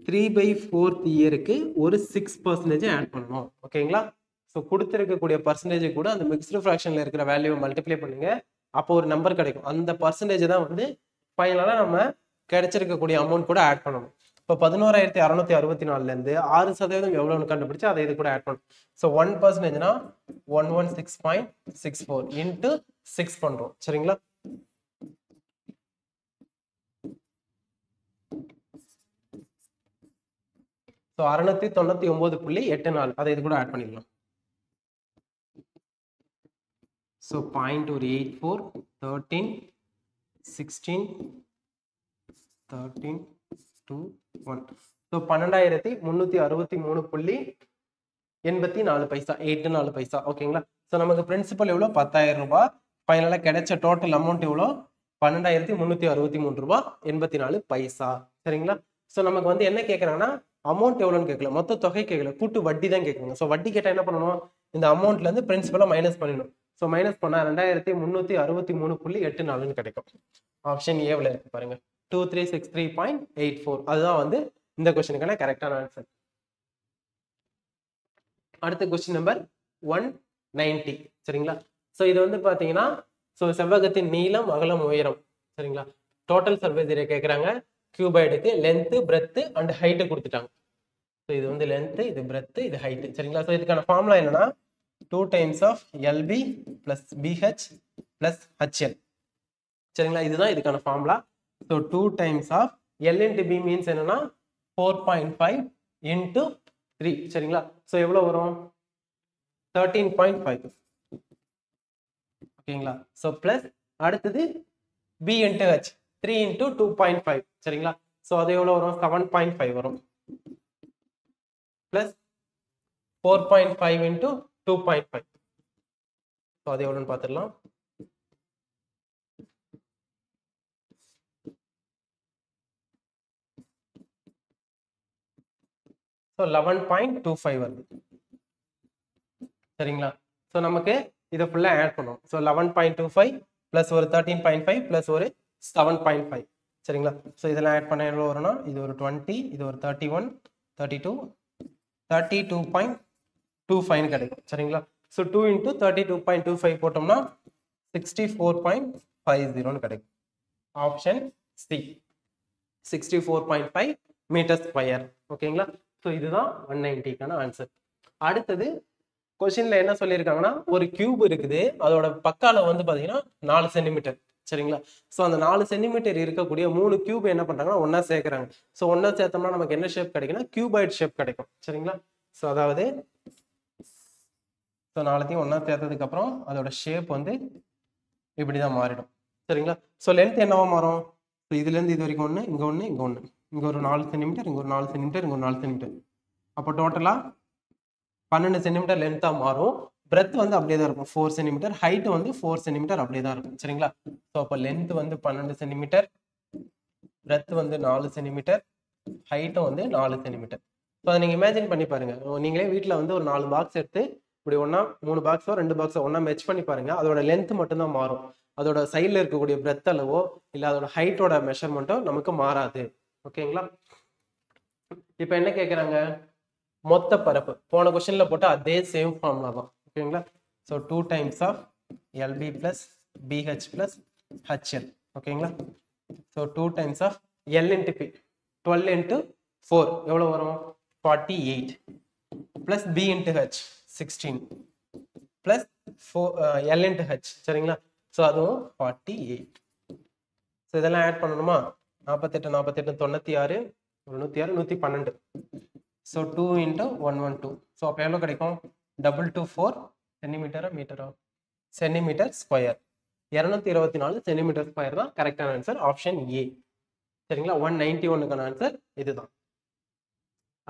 3/4 இயருக்கு ஒரு 6% ஆட் பண்ணணும். ஓகேங்களா? ஸோ கொடுத்துருக்கக்கூடிய பர்சன்டேஜ் கூட அந்த மிக்ஸ்டு ஃபிராக்ஷன்ல இருக்கிற வேல்யூவை மல்டிப்ளை பண்ணுங்க. அப்போ ஒரு நம்பர் கிடைக்கும். அந்த பர்சன்டேஜ் தான் வந்து ஃபைனலாக நம்ம கிடைச்சிருக்கக்கூடிய அமௌண்ட் கூட ஆட் பண்ணணும். இப்போ 11,664லேருந்து 6% எவ்வளோன்னு கண்டுபிடிச்சு அதை இது கூட ஆட் பண்ணணும். ஸோ 1%னா 116.64 இன்ட்டு 6 பண்ணுறோம். சரிங்களா? ஸோ 699.84 அதை இது கூட ஆட் பண்ணிடலாம். ஸோ 0.84 13 16 13 2 1. ஸோ 12,363.84 பைசா 84 பைசா. ஓகேங்களா? ஸோ நமக்கு பிரின்சிபல் எவ்வளோ? 10,000 ரூபாய். ஃபைனலாக கிடைச்ச டோட்டல் அமௌண்ட் எவ்வளோ? 12,363.84 பைசா. சரிங்களா? ஸோ நமக்கு வந்து என்ன கேட்குறாங்கன்னா அமௌண்ட் எவ்வளோன்னு கேட்கல, மொத்த தொகை கேட்கல, கூட்டு வட்டி தான் கேட்குறாங்க. ஸோ வட்டி கேட்டால் என்ன பண்ணணும்? இந்த அமௌண்ட்ல இருந்து பிரின்சிபலை மைனஸ் பண்ணிடணும். ஸோ மைனஸ் பண்ணா 2,363.84 கிடைக்கும். ஆப்ஷன் ஏவில் இருக்கு பாருங்க, 2363.84. அதுதான் வந்து இந்த கொஸ்டினுக்கான கரெக்டான ஆன்சர். அடுத்த கொஸ்டின் நம்பர் 190. சரிங்களா? ஸோ இது வந்து பாத்தீங்கன்னா ஸோ செவ்வகத்தின் நீளம் அகலம் உயரம். சரிங்களா? டோட்டல் சர்ஃபேஸ் ஏரியா கேட்குறாங்க. கியூபாய்டுக்கு லென்த் பிரெத் அண்ட் ஹைட் கொடுத்துட்டாங்க. ஸோ இது வந்து லென்த், இது பிரெத், இது ஹைட். சரிங்களா? ஸோ இதுக்கான ஃபார்முலா என்னன்னா 2 times of LB plus BH plus HL. சரிங்களா? இதுதான் இதுக்கான formula. So 2 times of L into B means என்னன்னா 4.5 into 3. சரிங்களா? ஸோ எவ்வளோ வரும்? 13.5. ஓகேங்களா? ஸோ பிளஸ் அடுத்தது B into H 3 into 2.5. சரிங்களா? ஸோ அது எவ்வளோ வரும்? 7.5 வரும். Plus 4.5 into 2.5. ஸோ அது எவ்வளோன்னு பார்த்துடலாம். ஸோ 11.25 வருது. சரிங்களா? ஸோ நமக்கு இதை ஃபுல்லாக ஆட் பண்ணுவோம். ஸோ 11.25 ப்ளஸ் ஒரு 13.5 ப்ளஸ் ஒரு 7.5. சரிங்களா? ஸோ இதெல்லாம் ஆட் பண்ண எவ்வளோ வரும்னா இது ஒரு 20, இது ஒரு 31, 32, 32.25 கிடைக்கும். சரிங்களா? ஸோ 2 into 32.25 போட்டோம்னா 64.50 கிடைக்கும். Option C 64.5 metre square. ஓகேங்களா? ஸோ இதுதான் 190க்கான ஆன்சர். அடுத்தது கொஸ்டின்ல என்ன சொல்லியிருக்காங்கன்னா ஒரு கியூப் இருக்குது, அதோட பக்கால வந்து பாத்தீங்கன்னா 4 சென்டிமீட்டர். சரிங்களா? ஸோ அந்த 4 சென்டிமீட்டர் இருக்கக்கூடிய 3 கியூப் என்ன பண்றாங்கன்னா ஒன்னா சேர்க்கிறாங்க. ஸோ ஒன்னா சேர்த்தோம்னா நமக்கு என்ன ஷேப் கிடைக்கும்னா கியூபாய்ட் ஷேப் கிடைக்கும். சரிங்களா? ஸோ அதாவது ஸோ நாளைத்தையும் ஒன்னா சேர்த்ததுக்கு அப்புறம் அதோட ஷேப் வந்து இப்படிதான் மாறிடும். சரிங்களா? ஸோ லென்த் என்னவா மாறும்? ஸோ இதுல இருந்து இது வரைக்கும் ஒன்று, இங்க ஒன்று, இங்க ஒரு 4 சென்டிமீட்டர், இங்க ஒரு 4 சென்டிமீட்டர், இங்க ஒரு 4 சென்டிமீட்டர். அப்போ டோட்டலா 12 சென்டிமீட்டர் லென்த்தா மாறும். பிரெத் வந்து அப்படியே தான் இருக்கும் 4 சென்டிமீட்டர், ஹைட் வந்து 4 சென்டிமீட்டர் அப்படியே தான் இருக்கும். சரிங்களா? ஸோ அப்போ லென்த் வந்து 12 சென்டிமீட்டர், பிரெத் வந்து 4 சென்டிமீட்டர், ஹைட்டும் வந்து 4 சென்டிமீட்டர். ஸோ அதை நீங்க இமேஜின் பண்ணி பாருங்க. நீங்களே வீட்டில் வந்து ஒரு 4 பாக்ஸ் எடுத்து இப்படி ஒண்ணா 3 பாக்ஸோ 2 பாக்ஸோ ஒண்ணா மெச் பண்ணி பாருங்க. அதோட லென்த் மட்டும் தான் மாறும். அதோட சைடில் இருக்கக்கூடிய பிரெத் அளவோ இல்லை அதோட ஹைட்டோட மெஷர்மெண்ட்டோ நமக்கு மாறாது. ஓகேங்களா? இப்போ என்ன கேட்குறாங்க? மொத்த பரப்பு. போன கொஸ்டின்ல போட்ட அதே சேம் ஃபார்முலா தான். ஓகேங்களா? So 2 times of LB plus BH plus HL. ஓகேங்களா? So 2 times of L into B 12 into 4 எவ்வளோ வரும்? 48 plus B into H 16 plus 4 L into H. சரிங்களா? ஸோ அதுவும் 48. ஸோ இதெல்லாம் ஆட் பண்ணணுமா? 48 48 96 106 112. So 2 into 112. ஸோ அப்போ எவ்வளோ கிடைக்கும்? 224 சென்டிமீட்டரா மீட்டரா? Centimetre square. 224 சென்டிமீட்டர் ஸ்கொயர் தான் கரெக்டான ஆன்சர், ஆப்ஷன் ஏ. சரிங்களா? 191க்கான ஆன்சர் இதுதான்.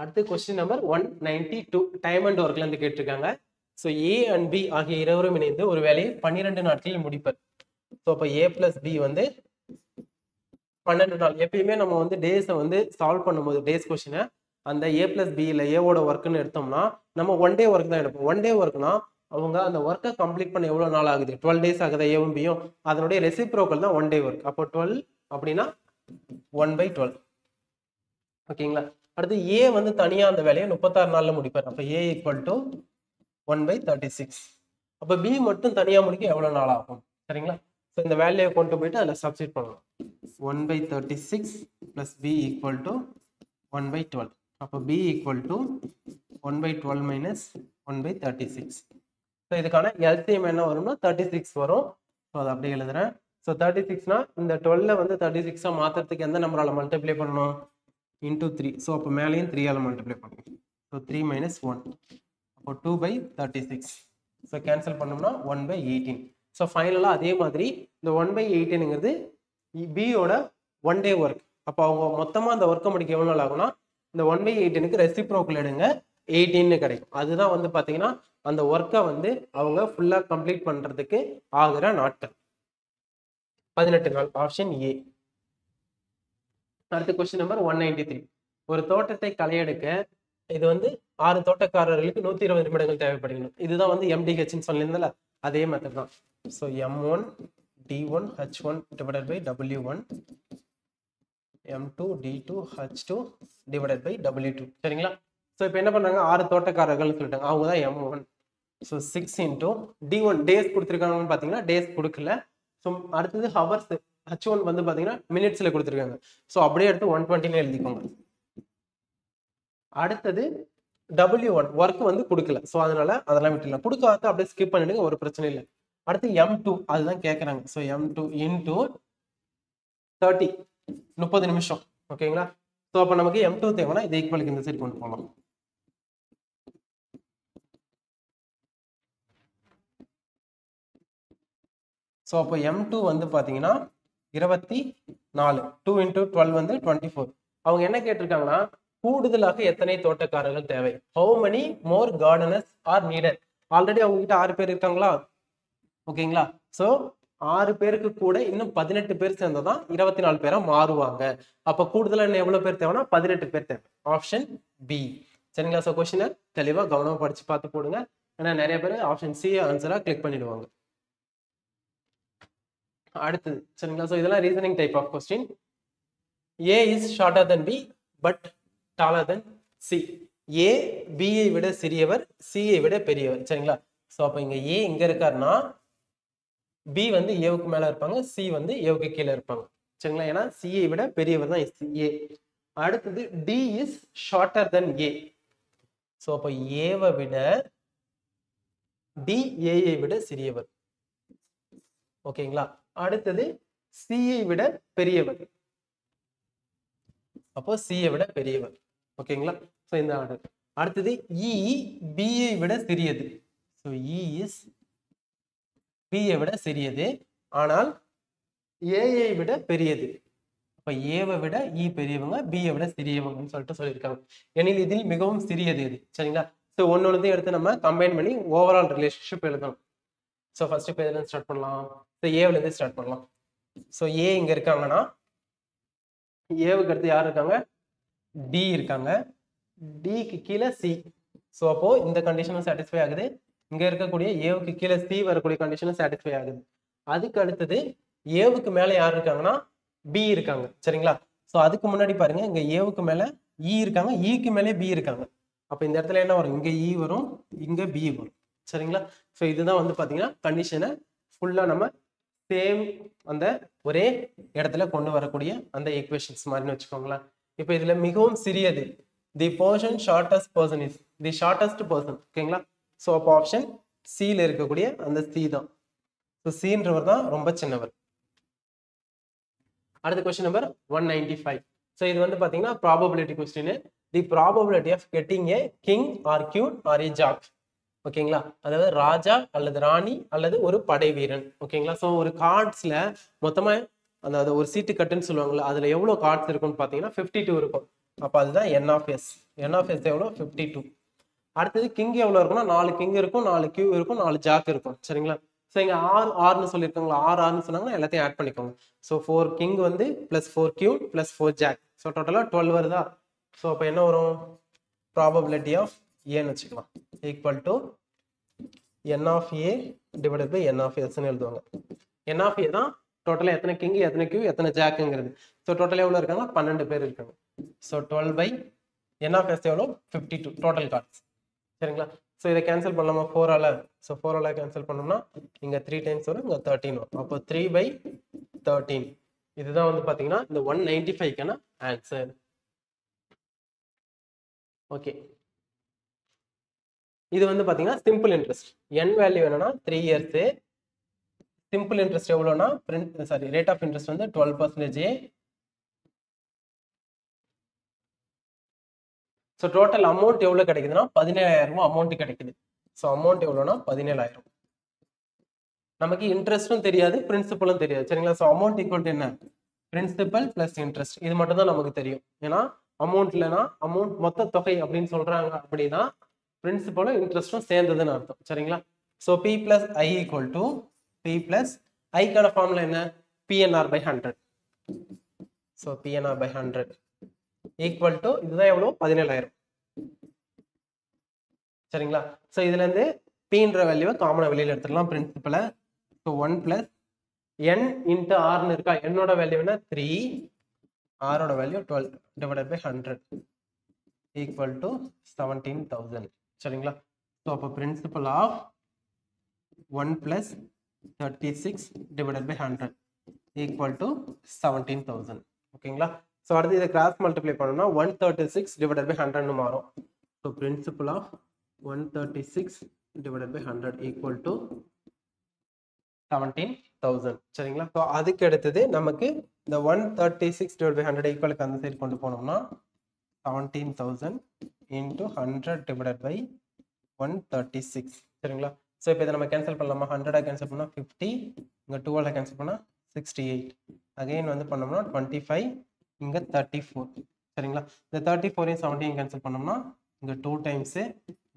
அடுத்து கொஸ்டின் நம்பர் 192 டைம் அண்ட் ஒர்க்ல இருந்து கேட்டிருக்காங்க. ஸோ ஏ அண்ட் பி ஆகிய இருவரும் இணைந்து ஒரு வேலையை 12 நாட்களில் முடிப்பர். ஸோ அப்போ ஏ பிளஸ் பி வந்து 12 நாள். எப்பயுமே நம்ம வந்து டேஸை வந்து சால்வ் பண்ணும்போது டேஸ் கொஸ்டினை அந்த ஏ பிளஸ் பி இல்லை ஏவோட ஒர்க்குன்னு எடுத்தோம்னா நம்ம 1 டே ஒர்க் தான் எடுப்போம். 1 டே ஒர்க்னா அவங்க அந்த ஒர்க்கை கம்ப்ளீட் பண்ண எவ்வளோ நாள் ஆகுது? 12 டேஸ் ஆகுது ஏவும் பியும். அதனுடைய ரெசிப்ரோக்கல் தான் 1 டே ஒர்க். அப்போ 12 அப்படின்னா 1/12. ஓகேங்களா? அடுத்து ஏ வந்து தனியாக அந்த வேலையை 36 நாளில் முடிப்பார். அப்போ ஏ ஈக்குவல் டு 1/36. அப்போ பி மட்டும் தனியாக முடிக்க எவ்வளோ நாள் ஆகும்? சரிங்களா? ஸோ இந்த வேலையை கொண்டு போயிட்டு அதில் சப்ஸ்டிட் பண்ணலாம். 1/36 plus b equal to 1/12. அப்போ b equal to 1/12 minus 1/36. So இதுக்கான எல்சிஎம் என்ன வரும்னா 36 வரும். ஸோ அதை அப்படியே எழுதுறேன். ஸோ 36னா இந்த 12 வந்து 36 மாற்றுறதுக்கு எந்த நம்பரால் மல்டிப்ளை பண்ணணும்? இன்டூ 3. ஸோ அப்போ மேலேயும் 3ஆல் மல்டிப்ளை பண்ணணும். So 3 minus 1. அப்போ 2/36. ஸோ கேன்சல் பண்ணோம்னா 1/18. ஸோ ஃபைனலாக அதே மாதிரி இந்த 1/18ங்கிறது பியோட 1 டே ஒர்க். அப்போ அவங்க மொத்தமாக அந்த ஒர்க்கை முடிக்க எவ்வளோ நாள் ஆகும்னா இந்த 1/18க்கு ரெசிப்ரோக்கல் எடுங்க 18 கிடைக்கும். அதுதான் வந்து பார்த்தீங்கன்னா அந்த ஒர்க்கை வந்து அவங்க ஃபுல்லாக கம்ப்ளீட் பண்ணுறதுக்கு ஆகிற நாட்கள் 18 நாள். Option A. அடுத்த கொஸ்டின் நம்பர் 193. ஒரு தோட்டத்தை களையெடுக்க இது வந்து 6 தோட்டக்காரர்களுக்கு 120 நிமிடங்கள் தேவைப்படுகிறது. இதுதான் வந்து MDHன்னு சொல்லியிருந்தல அதே மெத்தட் தான். So M1 D1 H1 divided by W1 M2 D2 H2 divided by W2. சரிங்களா? ஸோ இப்போ என்ன பண்ணாங்க? 6 தோட்டக்காரர்கள்னு சொல்லிட்டாங்க. அவங்க தான் M1. So 6 into D1 days கொடுத்துருக்காங்கன்னு பார்த்தீங்கன்னா டேஸ் கொடுக்கல. ஸோ அடுத்தது ஹவர்ஸ் H1 வந்து பார்த்தீங்கன்னா மினிட்ஸில் கொடுத்துருக்காங்க. ஸோ அப்படியே எடுத்து 120 எழுதிக்கோங்க. அடுத்தது W1 ஒர்க் வந்து கொடுக்கல. ஸோ அதனால அதெல்லாம் விட்டுலாம். கொடுக்காத அப்படியே ஸ்கிப் பண்ணிடுங்க, ஒரு பிரச்சனை இல்லை. அடுத்து M2 அதுதான் கேட்குறாங்க. ஸோ M2 into 30 30 நிமிஷம். ஓகேங்களா? ஸோ அப்போ நமக்கு M2 தேவைன்னா இது ஈக்குவலுக்கு இந்த சைடு கொண்டு போகலாம். ஸோ அப்போ M2 வந்து பார்த்தீங்கன்னா 24. 2 into 12 வந்து 24. அவங்க என்ன கேட்டிருக்காங்கன்னா கூடுதலாக எத்தனை தோட்டக்காரர்கள் தேவை? How many more gardeners are needed? Already அவங்க கிட்ட 6 பேர் இருக்காங்களா? ஓகேங்களா? ஸோ 6 பேருக்கு கூட இன்னும் 18 பேர் சேர்ந்ததான் 24 பேரா மாறுவாங்க. அப்ப கூடுதலா என்ன எவ்வளவு பேர் தேவைன்னா 18 பேர் தேவை. Option B. சரிங்களா? ஸோ கொஸ்டினை தெளிவா கவனமா படிச்சு பார்த்து போடுங்க. ஏன்னா நிறைய பேர் ஆப்ஷன் சி ஆன்சரா கிளிக் பண்ணிடுவாங்க. அடுத்தது சரிங்களா? ஸோ இதெல்லாம் reasoning type of question. A is shorter than B but taller than C. A பியை விட சிறியவர், சியை விட பெரியவர். சரிங்களா? ஸோ அப்போ இங்க ஏ இங்க இருக்காருன்னா பி வந்து ஏவுக்கு மேல இருப்பாங்க, சி வந்து ஏவுக்கு கீழே இருப்பாங்க. சரிங்களா? ஏன்னா சியை விட பெரியவர் தான் ஏ. அடுத்தது D is shorter than A. So அப்போ ஏவை விட டி ஏயை விட சிறியவர். ஓகேங்களா? அடுத்தது சியை விட பெரியவர். அப்போ சியை விட பெரியவர். ஓகேங்களா? ஸோ இந்த ஆர்டர். அடுத்தது இ பியை விட சிறியது. ஸோ இ இஸ் பியை விட சிறியது ஆனால் ஏஐ விட பெரியது. அப்ப ஏவை விட இ பெரியவங்க, பியை விட சிறியவங்கன்னு சொல்லிட்டு சொல்லியிருக்காங்க. எனில் இதில் மிகவும் சிறியது எது? சரிங்களா? ஸோ ஒன்று எடுத்து நம்ம கம்பைன் பண்ணி ஓவரால் ரிலேஷன்ஷிப் எழுதணும். ஸோ ஃபர்ஸ்ட் இப்போ எதுலேருந்து ஸ்டார்ட் பண்ணலாம்? ஸோ ஏவிலேருந்து ஸ்டார்ட் பண்ணலாம். ஸோ ஏ இங்கே இருக்காங்கன்னா ஏவுக்கு அடுத்து யார் இருக்காங்க? டி இருக்காங்க. டிக்கு கீழே சி. ஸோ அப்போ இந்த கண்டிஷனும் சாட்டிஸ்ஃபை ஆகுது. இங்க இருக்கக்கூடிய ஏவுக்கு கீழே சி வரக்கூடிய கண்டிஷனும் சாட்டிஸ்ஃபை ஆகுது. அதுக்கு அடுத்தது ஏவுக்கு மேல யார் இருக்காங்கன்னா பி இருக்காங்க. சரிங்களா? ஸோ அதுக்கு முன்னாடி பாருங்க, இங்க ஏவுக்கு மேல இ இருக்காங்க, இக்கு மேலே பி இருக்காங்க. அப்ப இந்த இடத்துல என்ன வரும்? இங்க இ வரும், இங்க பி வரும். சரிங்களா? ஸோ இதுதான் வந்து பாத்தீங்கன்னா கண்டிஷனை ஃபுல்லா நம்ம சேம் அந்த ஒரே இடத்துல கொண்டு வரக்கூடிய அந்த ஈக்குவேஷன்ஸ் மாதிரி வச்சுக்கோங்களேன். இப்போ இதுல மிகவும் சிறியது the portion shortest person is the shortest person. ஓகேங்களா? ஸோ அப்போ ஆப்ஷன் சியில் இருக்கக்கூடிய அந்த சி தான். ஸோ சின்றவர் தான் ரொம்ப சின்னவர். அடுத்த கொஸ்டின் நம்பர் 195. ஸோ இது வந்து பாத்தீங்கன்னா probability question. The probability of getting a king or queen or a jack. ஓகேங்களா? அதாவது ராஜா அல்லது ராணி அல்லது ஒரு படை வீரன். ஓகேங்களா? ஸோ ஒரு கார்ட்ஸ்ல மொத்தமா அதாவது ஒரு சீட்டு கட்டுன்னு சொல்லுவாங்கல்ல, அதுல எவ்வளவு கார்ட்ஸ் இருக்கும்னு பாத்தீங்கன்னா 52 இருக்கும். அப்ப அதுதான் N of S. N of S எவ்வளோ? 52. அடுத்தது கிங் எவ்வளவு இருக்கும்னா 4 கிங் இருக்கும், 4 கியூ இருக்கும், 4 ஜாக் இருக்கும். சரிங்களா? ஸோ இங்க ஆர்னு சொல்லியிருக்காங்களா, ஆர்னு சொன்னாங்கன்னா எல்லாத்தையும் ஆட் பண்ணிக்கோங்க. ஸோ 4 கிங் வந்து plus 4 Q plus 4 jack. So டோட்டலா 12 வருதா? ஸோ அப்போ என்ன வரும்? ப்ராபபிலிட்டி ஆஃப் ஏன்னு வச்சுக்கலாம் equal to N of A divided by N of எஸ்ன்னு எழுதுவாங்க. என் ஆஃப் ஏ தான் டோட்டலா எத்தனை கிங், எத்தனை கியூ, எத்தனை ஜாக்குங்கிறது. ஸோ டோட்டல் எவ்வளோ இருக்காங்க? 12 பேர் இருக்காங்க. So 12 by N of S எவ்வளோ? 52 டோட்டல் கார்ட்ஸ். சரிங்களா? ஸோ இதை கேன்சல் பண்ணலாமா 4ஆல? ஸோ 4ஆல கேன்சல் பண்ணோம்னா இங்க 3 டைம்ஸ் வரும், இங்க 13 வரும். அப்போ 3 பை 13. இதுதான் வந்து பாத்தீங்கன்னா இந்த 195க்கான ஆன்சர். ஓகே, இது வந்து பாத்தீங்கன்னா சிம்பிள் இன்ட்ரெஸ்ட். n வேல்யூ என்னன்னா 3 இயர்ஸ். சிம்பிள் இன்ட்ரெஸ்ட் எவ்வளோனா ரேட் ஆஃப் இன்ட்ரெஸ்ட் வந்து 12%. ஸோ டோட்டல் அமௌண்ட் எவ்வளவு கிடைக்குதுன்னா 17,000 அமௌண்ட் கிடைக்குது. ஸோ அமௌண்ட் எவ்வளோனா 17,000. நமக்கு இன்ட்ரெஸ்டும் தெரியாது, பிரின்சிபலும் தெரியாது. சரிங்களா? ஸோ அமௌண்ட் ஈக்குவல் டு என்ன? Principal plus interest. இது மட்டும் தான் நமக்கு தெரியும். ஏன்னா அமௌண்ட்லனா அமௌண்ட் மொத்த தொகை அப்படின்னு சொல்றாங்க அப்படின்னா பிரின்சிபலும் இன்ட்ரெஸ்டும் சேர்ந்ததுன்னு அர்த்தம். சரிங்களா? So P plus I equal to P plus ஐக்கான ஃபார்முலா என்ன? PNR by 100. So PNR by 100 equal to இதுதான் எவ்வளோ? 17,000. சரிங்களா? ஸோ இதுல இருந்து பின்ற வேல்யூவை காமனா வெளியில எடுத்துக்கலாம் பிரின்சிபலை. ஸோ 1 பிளஸ் n இன்ட்டு ஆர்னு இருக்கா? என்னோட வேல்யூ என்ன? 3, ஆரோட value 12 divided by 100 equal to 17,000. சரிங்களா? ஸோ அப்போ principal of 1 plus 36 divided by 100 equal to 17,000. ஓகேங்களா? ஸோ அடுத்து இதை கிராஸ் மல்டிப்ளை பண்ணோம்னா 136 டிவைடட் பை 100ன்னு மாறும். So principal of 136 divided by 100 equal to 17,000. சரிங்களா? ஸோ அதுக்கு அடுத்தது நமக்கு இந்த 136 divided by 100 ஈக்குவலுக்கு அந்த சைடு கொண்டு போனோம்னா 17,000 into 100 divided by 136. சரிங்களா? ஸோ இப்போ இதை நம்ம கேன்சல் பண்ணலாமா? 100 கேன்சல் பண்ணா 50, இங்க 12 கேன்சல் பண்ணா 68. அகைன் வந்து பண்ணோம்னா 25, இங்க 34. சரிங்களா? இந்த 34 17 கேன்சல் பண்ணோம்னா இங்க 2 டைம்ஸ்,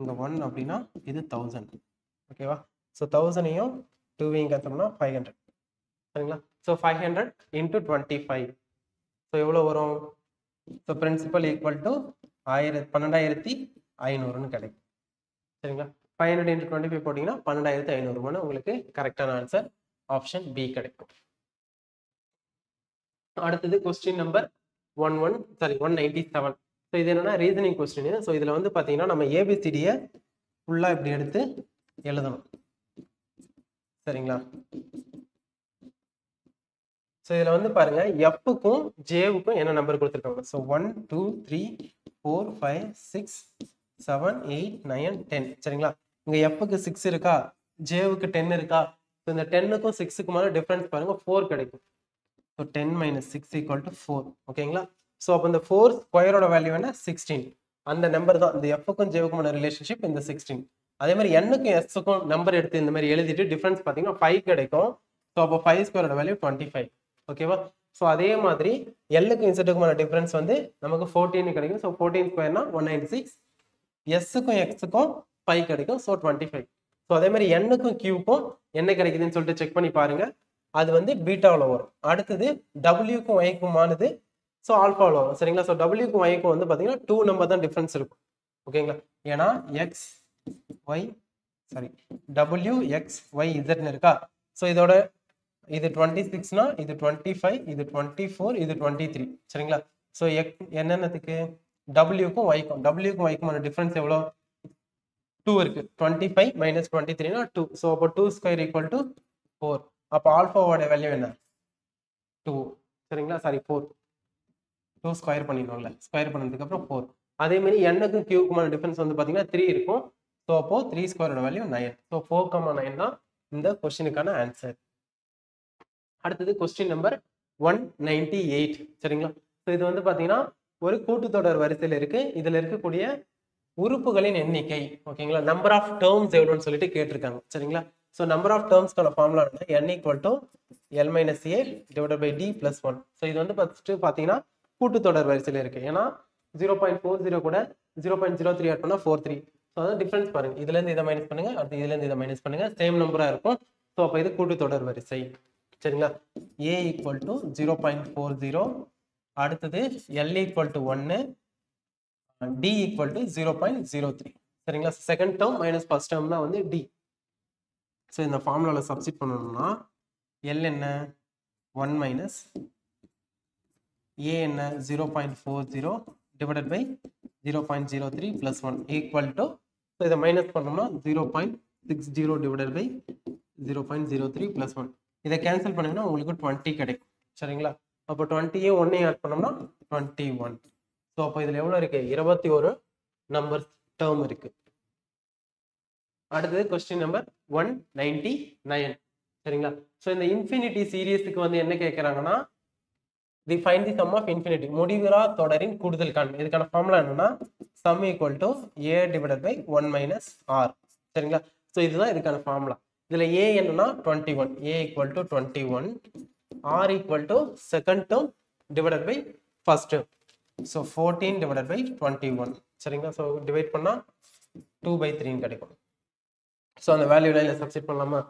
இங்க 1 அப்படின்னா இது 1000. ஓகேவா? ஸோ 1000ஐயும் 2வையும் கேன்சல் பண்ணா 500. சரிங்களா? So 500 into 25. ஸோ எவ்வளோ வரும்? ஸோ பிரின்சிபல் ஈக்குவல் டு 12,500ன்னு கிடைக்கும். சரிங்களா? 500 into 25 போட்டிங்கன்னா 12,500 உங்களுக்கு கரெக்டான ஆன்சர் ஆப்ஷன் பி கிடைக்கும். அடுத்தது கொஸ்டின் நம்பர் 197. ஸோ இது என்னன்னா ரீசனிங் கொஸ்டின். ஸோ இதுல வந்து பாத்தீங்கன்னா நம்ம ஏபிசிடியை ஃபுல்லா இப்படி எடுத்து எழுதணும். சரிங்களா? ஸோ இதுல வந்து பாருங்க எஃப்க்கும் ஜேவுக்கும் என்ன நம்பர் கொடுத்துருக்காங்க. ஸோ 1 2 3 4 5 6 7 8 9 10. சரிங்களா? இங்க எஃப்க்கு 6 இருக்கா, ஜேவுக்கு 10 இருக்கா? ஸோ இந்த 10க்கும் 6க்குமான டிஃபரன்ஸ் பாருங்க 4 கிடைக்கும். ஸோ 10 - 6 = 4. ஓகேங்களா? ஸோ அப்போ இந்த 4 ஸ்கொயரோட வேல்யூ என்ன? 16. அந்த நம்பர் தான் இந்த எஃப்க்கும் ஜேவுக்குமான ரிலேஷன்ஷிப் இந்த 16. அதே மாதிரி எண்ணுக்கும் எஸ்ஸுக்கும் நம்பர் எடுத்து இந்த மாதிரி எழுதிட்டு டிஃபரன்ஸ் பார்த்தீங்கன்னா 5 கிடைக்கும். ஸோ அப்போ 5 ஸ்கொயரோட வேல்யூ 25. ஓகேவா? ஸோ அதே மாதிரி எல்லுக்கும் இசட்டுக்குமான டிஃபரன்ஸ் வந்து நமக்கு 14 கிடைக்கும். ஸோ 14 ஸ்கொயர்னா 196. எஸ்ஸுக்கும் எக்ஸுக்கும் 5 கிடைக்கும். ஸோ 25. ஸோ அதே மாதிரி எண்ணுக்கும் கியூக்கும் என்ன கிடைக்குதுன்னு சொல்லிட்டு செக் பண்ணி பாருங்க. அது வந்து பீட்டாவில் வரும். அடுத்தது டபிள்யூக்கும் ஒய்க்குமானது ஸோ ஆல்ஃபாவில் வரும். சரிங்களா? ஸோ டபிள்யூக்கும் ஒய்க்கும் வந்து பார்த்தீங்கன்னா 2 நம்பர் தான் டிஃப்ரென்ஸ் இருக்கும். ஓகேங்களா? ஏன்னா X Y sorry W X Y இசட்னு இருக்கா. ஸோ இதோட இது 26னா இது 25, இது 24, இது 23. சரிங்களா? ஸோ என்னென்னத்துக்கு டபிள்யூக்கும் ஒய்க்குமான டிஃப்ரென்ஸ் எவ்வளோ? 2 இருக்கு. 25 மைனஸ் 23னா 2. ஸோ அப்போ 2 ஸ்கொயர் ஈக்குவல் டு 4. அப்போ ஆல்ஃபாவோட வேல்யூ என்ன? 2. சரிங்களா? சாரி 4. 2 ஸ்கொயர் பண்ணிடணும்ல. ஸ்கொயர் பண்ணதுக்கு அப்புறம் 4. அதே மாதிரி எண்ணுக்கும் கியூக்குமான டிஃபரன்ஸ் வந்து பார்த்தீங்கன்னா 3 இருக்கும். ஸோ அப்போ 3 ஸ்கொயரோட வேல்யூ 9. ஸோ 4,9 தான் இந்த கொஸ்டினுக்கான ஆன்சர். அடுத்தது கொஸ்டின் நம்பர் 198. சரிங்களா? ஸோ இது வந்து பார்த்தீங்கன்னா ஒரு கூட்டுத்தொடர் வரிசையில் இருக்கு. இதில் இருக்கக்கூடிய உறுப்புகளின் எண்ணிக்கை. ஓகேங்களா? நம்பர் ஆஃப் டேர்ம்ஸ் எவ்வளோன்னு சொல்லிட்டு கேட்டிருக்காங்க. சரிங்களா? ஸோ நம்பர் ஆஃப் டேர்ம்ஸ்க்கான formula n equal to l minus A divided by D plus 1. So இது வந்து ஃபர்ஸ்ட் பார்த்தீங்கன்னா கூட்டுத்தொடர் வரிசையில் இருக்கு. ஏன்னா 0.40 கூட 0.03 ஆட் பண்ணா 43. ஸோ அதான் டிஃபரன்ஸ் பாருங்க. இதுல இருந்து இதை மைனஸ் பண்ணுங்க, அடுத்து இதுல இருந்து இதை மைனஸ் பண்ணுங்க, சேம் நம்பரா இருக்கும். ஸோ அப்போ இது கூட்டுத்தொடர் வரிசை. சரிங்களா? a ஈக்குவல் டு 0.40, அடுத்தது l equal to 1, d equal to 0.03. சரிங்களா? Second term minus first term தான் வந்து d. ஸோ இந்த ஃபார்முலால சப்ஸ்டிட் பண்ணணும்னா l என்ன 1 மைனஸ் a என்ன 0.40 divided by 0.03 plus 1 equal to, so இதை மைனஸ் பண்ணோம்னா 0.60 டிவைடட் பை 0.03 பிளஸ் 1. இதை கேன்சல் பண்ணீங்கன்னா உங்களுக்கு 20 கிடைக்கும். சரிங்களா? அப்போ 20 1 ஆட் பண்ணோம்னா 21. ஸோ அப்போ இதில் எவ்வளோ இருக்கு? 21 நம்பர் டேர்ம் இருக்கு. அடுத்தது கொஸ்டின் நம்பர் 199. சரிங்களா? ஸோ இந்த இன்ஃபினிட்டி சீரியஸுக்கு வந்து என்ன கேட்குறாங்கன்னா find the sum of infinity, முடிவிலா தொடரின் கூடுதல் காண்க. இதுக்கான ஃபார்முலா என்னன்னா sum equal to a divided by 1 minus r. சரிங்களா? ஸோ இதுதான் இதுக்கான ஃபார்முலா. இதுல a என்னன்னா 21, a equal to 21, r equal to second term divided by first term. So 14 divided by 21. சரிங்களா? ஸோ டிவைட் பண்ணா 2/3 கிடைக்கும். ஸோ அந்த வேல்யூல இல்லை சப்ஸ்டிட் பண்ணலாமா?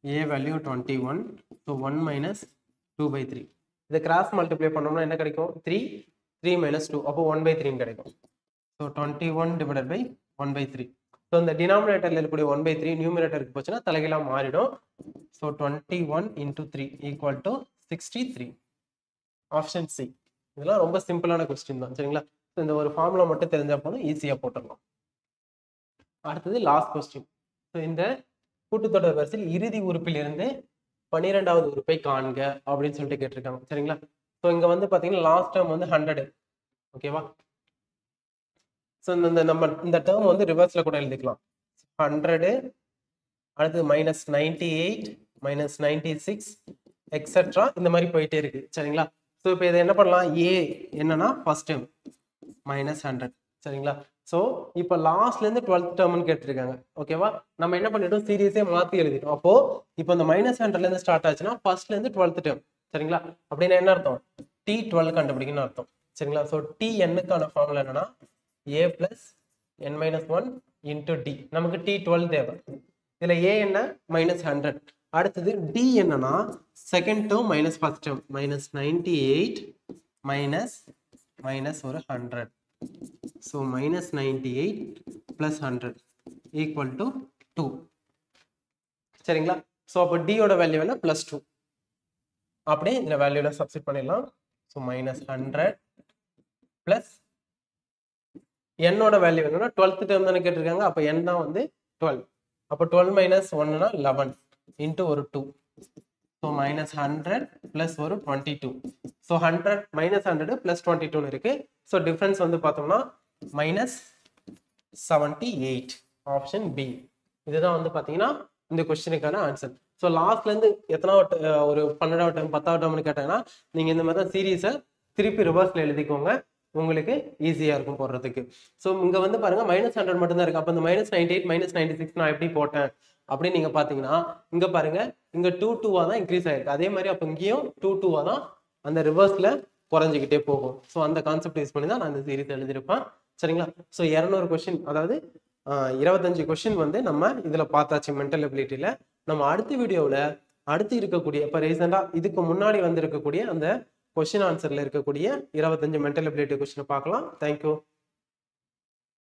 a value 21, so 1 minus 2/3. இதை கிராஸ் மல்டிப்ளை பண்ணோம்னா என்ன கிடைக்கும்? 3 minus 2, அப்போ 1/3 கிடைக்கும். So 21 divided by 1/3. ஸோ இந்த டினாமினேட்டர்ல இருக்கக்கூடிய 1/3 நியூமினேட்டருக்கு போச்சுன்னா தலைகீழா மாறிடும். So 21 into 3 equal to 63. Option C. இதெல்லாம் ரொம்ப சிம்பிளான கொஸ்டின் தான். சரிங்களா? ஸோ இந்த ஒரு ஃபார்முலா மட்டும் தெரிஞ்சா போதும், ஈஸியாக போட்டுடலாம். அடுத்தது லாஸ்ட் கொஸ்டின். ஸோ இந்த கூட்டுத்தொடர் வரிசையில் இறுதி உறுப்பில் இருந்து 12வது உறுப்பை காண்க அப்படின்னு சொல்லிட்டு கேட்டிருக்காங்க. சரிங்களா? ஸோ இங்க வந்து பாத்தீங்கன்னா லாஸ்ட் டேர்ம் வந்து 100. ஓகேவா? ஸோ நம்ம இந்த டேர்ம் வந்து ரிவர்ஸ்ல கூட எழுதிக்கலாம். 100, அடுத்து -98, -96 எக்ஸெட்ரா இந்த மாதிரி போயிட்டே இருக்கு. சரிங்களா? ஸோ இப்போ இதை என்ன பண்ணலாம்? ஏ என்னன்னா ஃபர்ஸ்ட் டேர்ம் -100. சரிங்களா? ஸோ இப்போ லாஸ்ட்ல இருந்து 12th டேர்ம்னு கேட்டிருக்காங்க. ஓகேவா? நம்ம என்ன பண்ணிட்டோம்? சீரியஸே மாற்றி எழுதிட்டோம். அப்போ இப்போ இந்த -100ல இருந்து ஸ்டார்ட் ஆச்சுன்னா ஃபர்ஸ்ட்ல இருந்து 12th டேர்ம். சரிங்களா? அப்படின்னா என்ன அர்த்தம்? T12 கண்டுபிடிக்கணும்னு அர்த்தம். சரிங்களா? ஸோ Tnக்கான ஃபார்முலா என்னன்னா a plus n-1 into d. நமக்கு T12 தேவை. இதுல a என்ன? -100. அடுத்தது d என்னன்னா second term minus first term -98 minus ஒரு 100. So -98 plus 100 equal to 2. சரிங்களா? ஸோ அப்போ d யோட வேல்யூ என்ன? +2. அப்படியே இந்த வேல்யூல சப்ஸ்டிட் பண்ணிடலாம். ஸோ -100 பிளஸ் n ஓட வேல்யூ என்னன்னா 12th டேர்ம் தானே கேட்டிருக்காங்க. அப்போ n தான் வந்து 12. அப்போ 12 minus 1னா 11 into ஒரு 2. ஸோ -100 plus ஒரு 22. ஸோ 100 -100 plus 22 இருக்கு. ஸோ டிஃபரன்ஸ் வந்து பார்த்தோம்னா -78. Option B. இதுதான் வந்து பார்த்தீங்கன்னா இந்த கொஸ்டினுக்கான ஆன்சர். ஸோ லாஸ்ட்ல இருந்து எத்தனாவது ஒரு 12வது டேர்ம் 10வது டேர்ம்னு கேட்டாங்கன்னா நீங்க இந்த மாதிரி தான் சீரீஸை திருப்பி ரிவர்ஸ்ல எழுதிக்கோங்க, உங்களுக்கு ஈஸியா இருக்கும் போடுறதுக்கு. ஸோ இங்க வந்து பாருங்க -100 மட்டும் தான் இருக்கு. அப்போ இந்த -98 -96 நான் எப்படி போட்டேன் அப்படின்னு நீங்க பாத்தீங்கன்னா இங்க பாருங்க இங்க 2 தான் இன்க்ரீஸ் ஆயிருக்கு. அதே மாதிரி அப்போ இங்கேயும் 2 தான் அந்த ரிவர்ஸ்ல குறைஞ்சிக்கிட்டே போகும். ஸோ அந்த கான்செப்ட் யூஸ் பண்ணி தான் நான் இந்த சீரீஸ் எழுதியிருப்பேன். சரிங்களா? ஸோ 200 கொஸ்டின், அதாவது 25 கொஸ்டின் வந்து நம்ம இதுல பார்த்தாச்சு மென்டல் எபிலிட்டியில. நம்ம அடுத்த வீடியோவில் அடுத்து இருக்கக்கூடிய, இப்போ ரீசெண்டாக இதுக்கு முன்னாடி வந்து இருக்கக்கூடிய அந்த கொஸ்டின் ஆன்சர்ல இருக்கக்கூடிய 25 மென்டல் எபிலிட்டி கொஸ்டினை பார்க்கலாம். தேங்க்யூ.